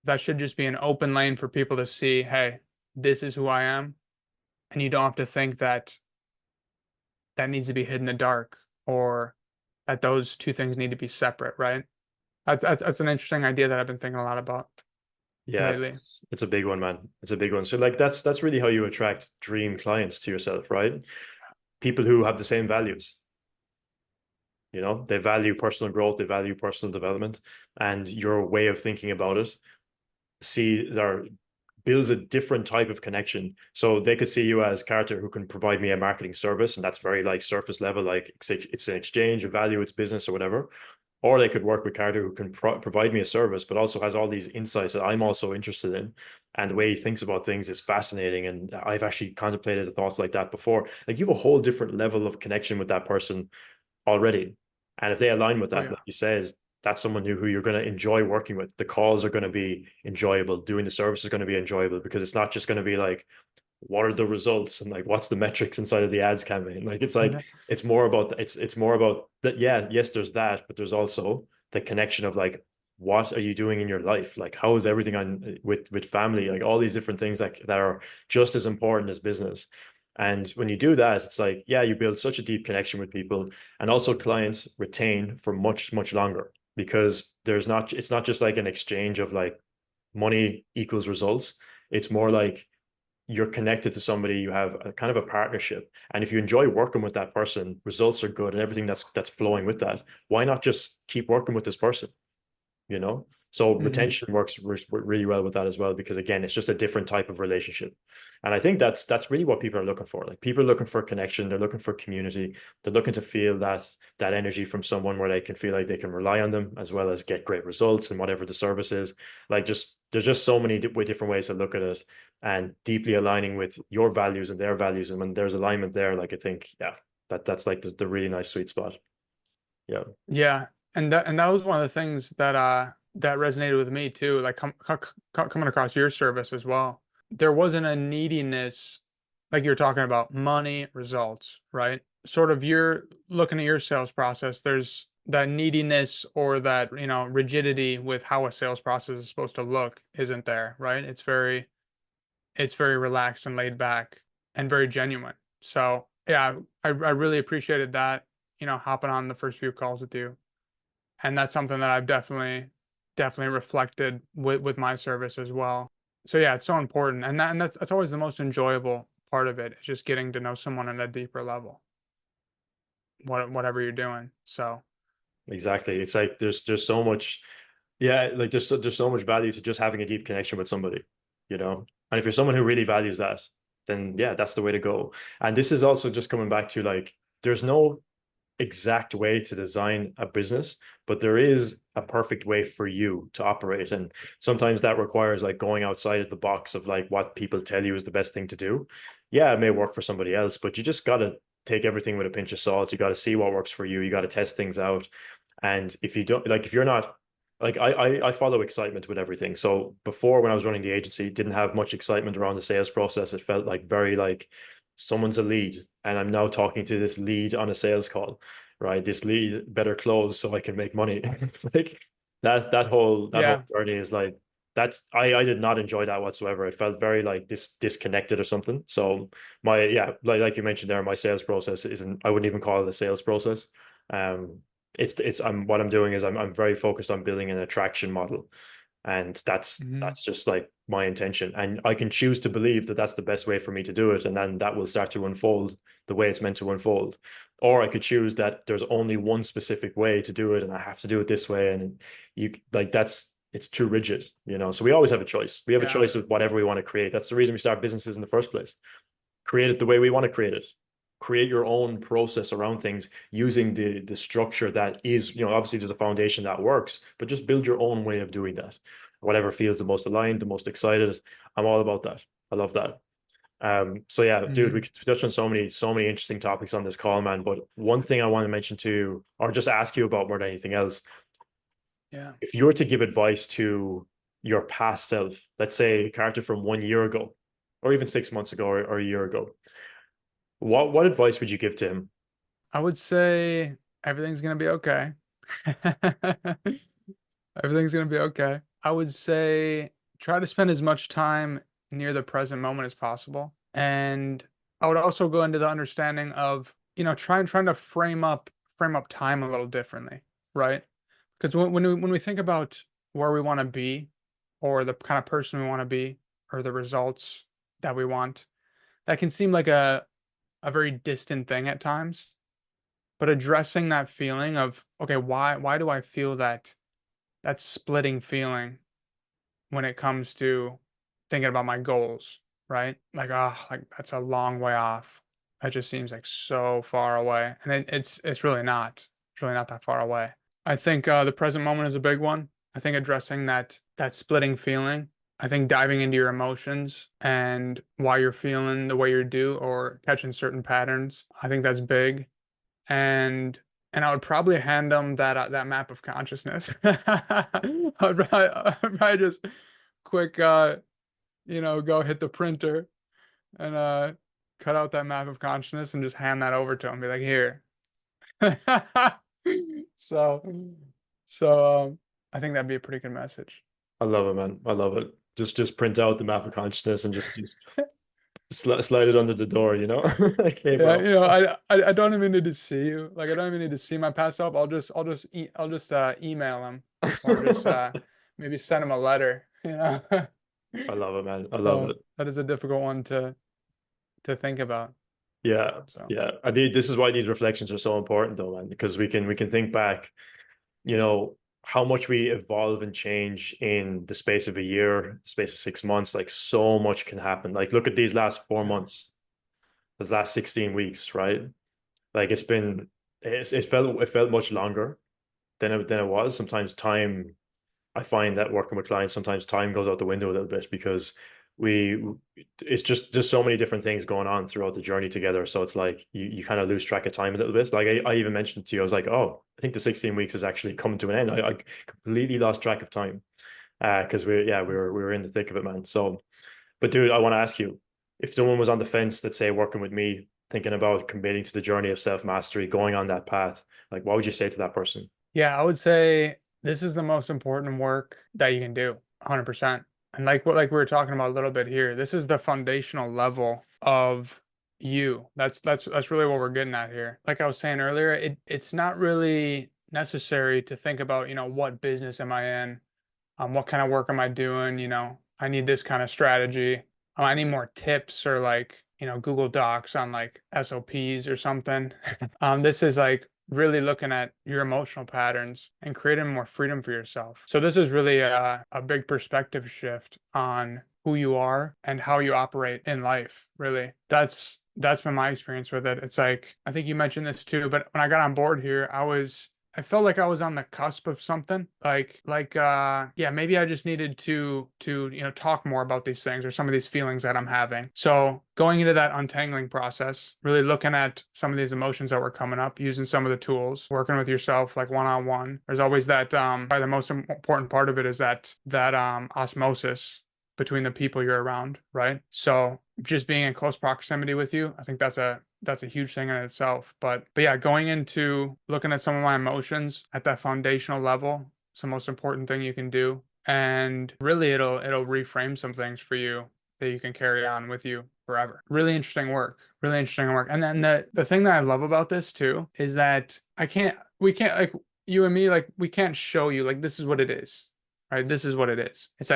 B: That should just be an open lane for people to see, hey, this is who I am, and you don't have to think that that needs to be hid in the dark or that those two things need to be separate, right? That's an interesting idea that I've been thinking a lot about
A: Yeah,
B: lately.
A: it's a big one, man. It's a big one. So like that's really how you attract dream clients to yourself, right? People who have the same values. They value personal growth, they value personal development, and your way of thinking about it see there builds a different type of connection. So they could see you as Carter who can provide me a marketing service, and that's very like surface level, like it's an exchange of value, it's business or whatever. Or they could work with Carter who can provide me a service, but also has all these insights that I'm also interested in. And the way he thinks about things is fascinating. And I've actually contemplated the thoughts like that before. Like you have a whole different level of connection with that person already. And if they align with
B: Oh
A: that,
B: yeah.
A: like you said, that's someone who you're going to enjoy working with. The calls are going to be enjoyable. Doing the service is going to be enjoyable because it's not just going to be like, what are the results and like what's the metrics inside of the ads campaign? Like it's more about it's more about that. Yeah, yes, there's that, but there's also the connection of like what are you doing in your life? Like how is everything on with family? Like all these different things that are just as important as business. And when you do that, it's like, yeah, you build such a deep connection with people, and also clients retain for much, much longer because it's not just like an exchange of like money equals results. It's more like you're connected to somebody, you have a kind of a partnership. And if you enjoy working with that person, results are good and everything that's flowing with that, why not just keep working with this person? you know so
B: Hmm.
A: retention works really well with that as well, because again it's just a different type of relationship. And I think that's really what people are looking for. Like people are looking for connection, they're looking for community, they're looking to feel that energy from someone where they can feel like they can rely on them as well as get great results and whatever the service is. Like just there's just so many different ways to look at it, and deeply aligning with your values and their values. And when there's alignment there, like I think, yeah, that's like the really nice sweet spot. Yeah.
B: Yeah, and that was one of the things that resonated with me too. Like coming across your service as well, there wasn't a neediness like you're talking about money results, right? Sort of you're looking at your sales process. There's that neediness or that rigidity with how a sales process is supposed to look isn't there, right? It's very relaxed and laid back and very genuine. So yeah, I really appreciated that, hopping on the first few calls with you. And that's something that I've definitely reflected with my service as well. So yeah, it's so important. And that's always the most enjoyable part of it, is just getting to know someone at a deeper level, whatever you're doing. So
A: Exactly. It's like there's so much, yeah, like there's so much value to just having a deep connection with somebody, you know. And if you're someone who really values that, then yeah, that's the way to go. And this is also just coming back to like there's no exact way to design a business, but there is a perfect way for you to operate. And sometimes that requires like going outside of the box of like what people tell you is the best thing to do. Yeah, it may work for somebody else, but you just got to take everything with a pinch of salt. You got to see what works for you. You got to test things out. And if you don't like, if you're not like I follow excitement with everything. So before, when I was running the agency, didn't have much excitement around the sales process. It felt like very like someone's a lead and I'm now talking to this lead on a sales call, right? This lead better close so I can make money. It's like that whole
B: yeah,
A: journey is like that's I did not enjoy that whatsoever. It felt very like disconnected or something. So my yeah, like you mentioned there, my sales process isn't, I wouldn't even call it a sales process. Um it's I'm what I'm doing is I'm very focused on building an attraction model, and
B: hmm,
A: that's just like my intention, and I can choose to believe that that's the best way for me to do it, and then that will start to unfold the way it's meant to unfold. Or I could choose that there's only one specific way to do it and I have to do it this way, and you like it's too rigid, you know. So we always have a choice. We have a
B: Yeah.
A: choice of whatever we want to create. That's the reason we start businesses in the first place. Create it the way we want to create it. Create your own process around things using the structure that is, you know, obviously there's a foundation that works, but just build your own way of doing that. Whatever feels the most aligned, the most excited. I'm all about that. I love that. So yeah, dude, we
B: Hmm.
A: could touch on so many interesting topics on this call, man. But one thing I want to mention too, or just ask you about more than anything else,
B: Yeah.
A: if you were to give advice to your past self, let's say a character from 1 year ago, or even 6 months ago, or a year ago, what advice would you give to him?
B: I would say everything's gonna be okay. Everything's gonna be okay. I would say try to spend as much time near the present moment as possible. And I would also go into the understanding of, trying to frame up time a little differently, right? Because when we think about where we want to be, or the kind of person we want to be, or the results that we want, that can seem like a very distant thing at times. But addressing that feeling of, okay, why do I feel that splitting feeling when it comes to thinking about my goals, right? Like, like that's a long way off. That just seems like so far away. And it's really not. It's really not that far away. I think the present moment is a big one. I think addressing that splitting feeling. I think diving into your emotions and why you're feeling the way you do or catching certain patterns. I think that's big. And I would probably hand them that map of consciousness. I'd probably just quick go hit the printer and cut out that map of consciousness and just hand that over to him. Be like, here. So I think that'd be a pretty good message.
A: I love it, man. I love it. Just print out the map of consciousness and just slide it under the door, you know? Like, hey,
B: Yeah,
A: bro.
B: I don't even need to see you. Like I don't even need to see my past self. I'll just email him or just maybe. Send him a letter, you know.
A: I love it, man. I love
B: So
A: it.
B: that is a difficult one to think about.
A: Yeah,
B: So
A: yeah. I think this is why these reflections are so important, though, man, because we can think back, you know, how much we evolve and change in the space of a year, the space of 6 months. Like so much can happen. Like look at these last four
B: yeah.
A: months, these last 16 weeks, right? Like it felt much longer than it was. Sometimes time I find that working with clients, sometimes time goes out the window a little bit because we it's just so many different things going on throughout the journey together. So it's like you kind of lose track of time a little bit. Like I even mentioned to you, I was like, oh, I think the 16 weeks is actually coming to an end. I completely lost track of time. Because we were in the thick of it, man. So, but dude, I want to ask you, if someone was on the fence, let's say working with me, thinking about committing to the journey of self-mastery, going on that path, like what would you say to that person?
B: Yeah, I would say this is the most important work that you can do, 100%. And like we were talking about a little bit here, this is the foundational level of you. That's really what we're getting at here. Like I was saying earlier, it's not really necessary to think about, what business am I in? What kind of work am I doing? I need this kind of strategy. I need more tips or like, Google Docs on like SOPs or something. This is like really looking at your emotional patterns and creating more freedom for yourself. So this is really a big perspective shift on who you are and how you operate in life, really. That's been my experience with it. It's like, I think you mentioned this too, but when I got on board here, I felt like I was on the cusp of something. Yeah, maybe I just needed to talk more about these things or some of these feelings that I'm having. So going into that untangling process, really looking at some of these emotions that were coming up, using some of the tools, working with yourself like one-on-one. There's always that probably the most important part of it is that osmosis between the people you're around, right? So just being in close proximity with you, I think that's a huge thing in itself. But yeah, going into looking at some of my emotions at that foundational level, it's the most important thing you can do. And really it'll reframe some things for you that you can carry on with you forever. Really interesting work. Really interesting work. And then the thing that I love about this too is that we can't like you and me, like we can't show you like this is what it is. Right? This is what it is. It's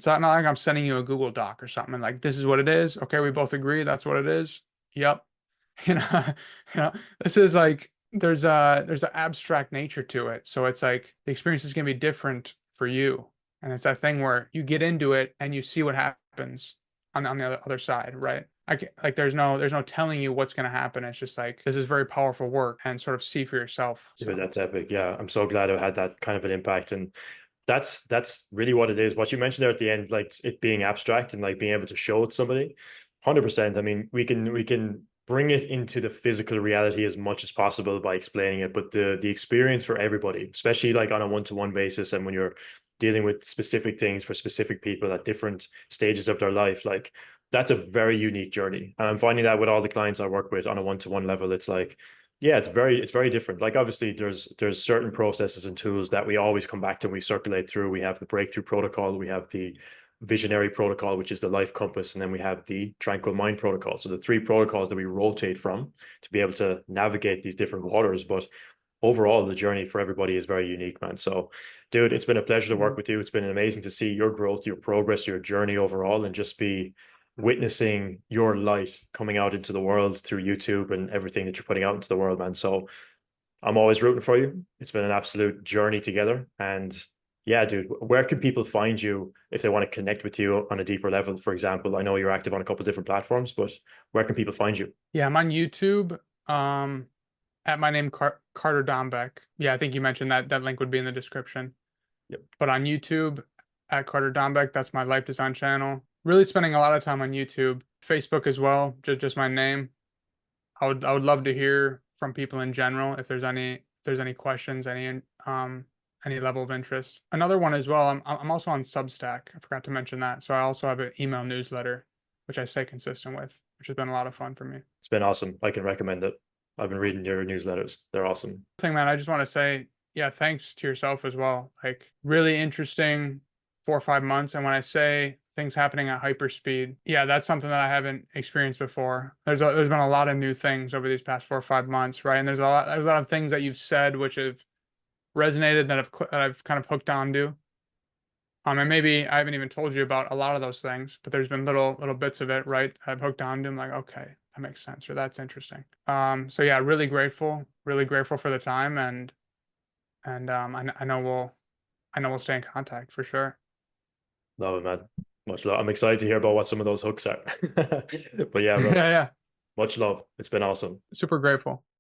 B: not like I'm sending you a Google Doc or something. Like this is what it is. Okay, we both agree that's what it is. Yep. You know, you know, this is like there's an abstract nature to it. So it's like the experience is gonna be different for you. And it's that thing where you get into it and you see what happens on the other side, right? Like there's no telling you what's going to happen. It's just like this is very powerful work and sort of see for yourself.
A: Dude,
B: So
A: that's epic. Yeah, I'm so glad I had that kind of an impact. And that's really what it is. What you mentioned there at the end, like it being abstract and like being able to show it to somebody, 100%. I mean, we can bring it into the physical reality as much as possible by explaining it, but the experience for everybody, especially like on a one-to-one basis, and when you're dealing with specific things for specific people at different stages of their life, like that's a very unique journey. And I'm finding that with all the clients I work with on a one-to-one level, it's like yeah, it's very different. Like obviously there's certain processes and tools that we always come back to and we circulate through. We have the breakthrough protocol, we have the visionary protocol, which is the life compass, and then we have the tranquil mind protocol. So the three protocols that we rotate from to be able to navigate these different waters. But overall, the journey for everybody is very unique, man. So, dude, it's been a pleasure to work
B: mhm.
A: with you. It's been amazing to see your growth, your progress, your journey overall, and just be witnessing your light coming out into the world through YouTube and everything that you're putting out into the world, man. So I'm always rooting for you. It's been an absolute journey together. And yeah, dude, where can people find you if they want to connect with you on a deeper level? For example, I know you're active on a couple of different platforms, but where can people find you?
B: Yeah, I'm on YouTube. At my name Carter Dombeck. Yeah, I think you mentioned that link would be in the description.
A: Yep.
B: But on YouTube at Carter Dombeck, that's my life design channel. Really spending a lot of time on YouTube, Facebook as well, just my name. I would love to hear from people in general if there's any questions, any level of interest. Another one as well, I'm also on Substack. I forgot to mention that. So I also have an email newsletter, which I stay consistent with, which has been a lot of fun for me.
A: It's been awesome. I can recommend it. I've been reading your newsletters. They're awesome.
B: Thing, man, I just want to say, yeah, thanks to yourself as well. Like really interesting 4 or 5 months. And when I say things happening at hyperspeed, yeah, that's something that I haven't experienced before. There's been a lot of new things over these past 4 or 5 months, right? And there's a lot of things that you've said which have resonated that I've kind of hooked onto. And maybe I haven't even told you about a lot of those things, but there's been little bits of it, right? I've hooked onto. I'm like, okay, that makes sense, or that's interesting. So yeah, really grateful for the time, and I know we'll stay in contact for sure.
A: Love it, man. Much love. I'm excited to hear about what some of those hooks are. But yeah,
B: Yeah,
A: bro,
B: yeah,
A: much love. It's been awesome.
B: super grateful.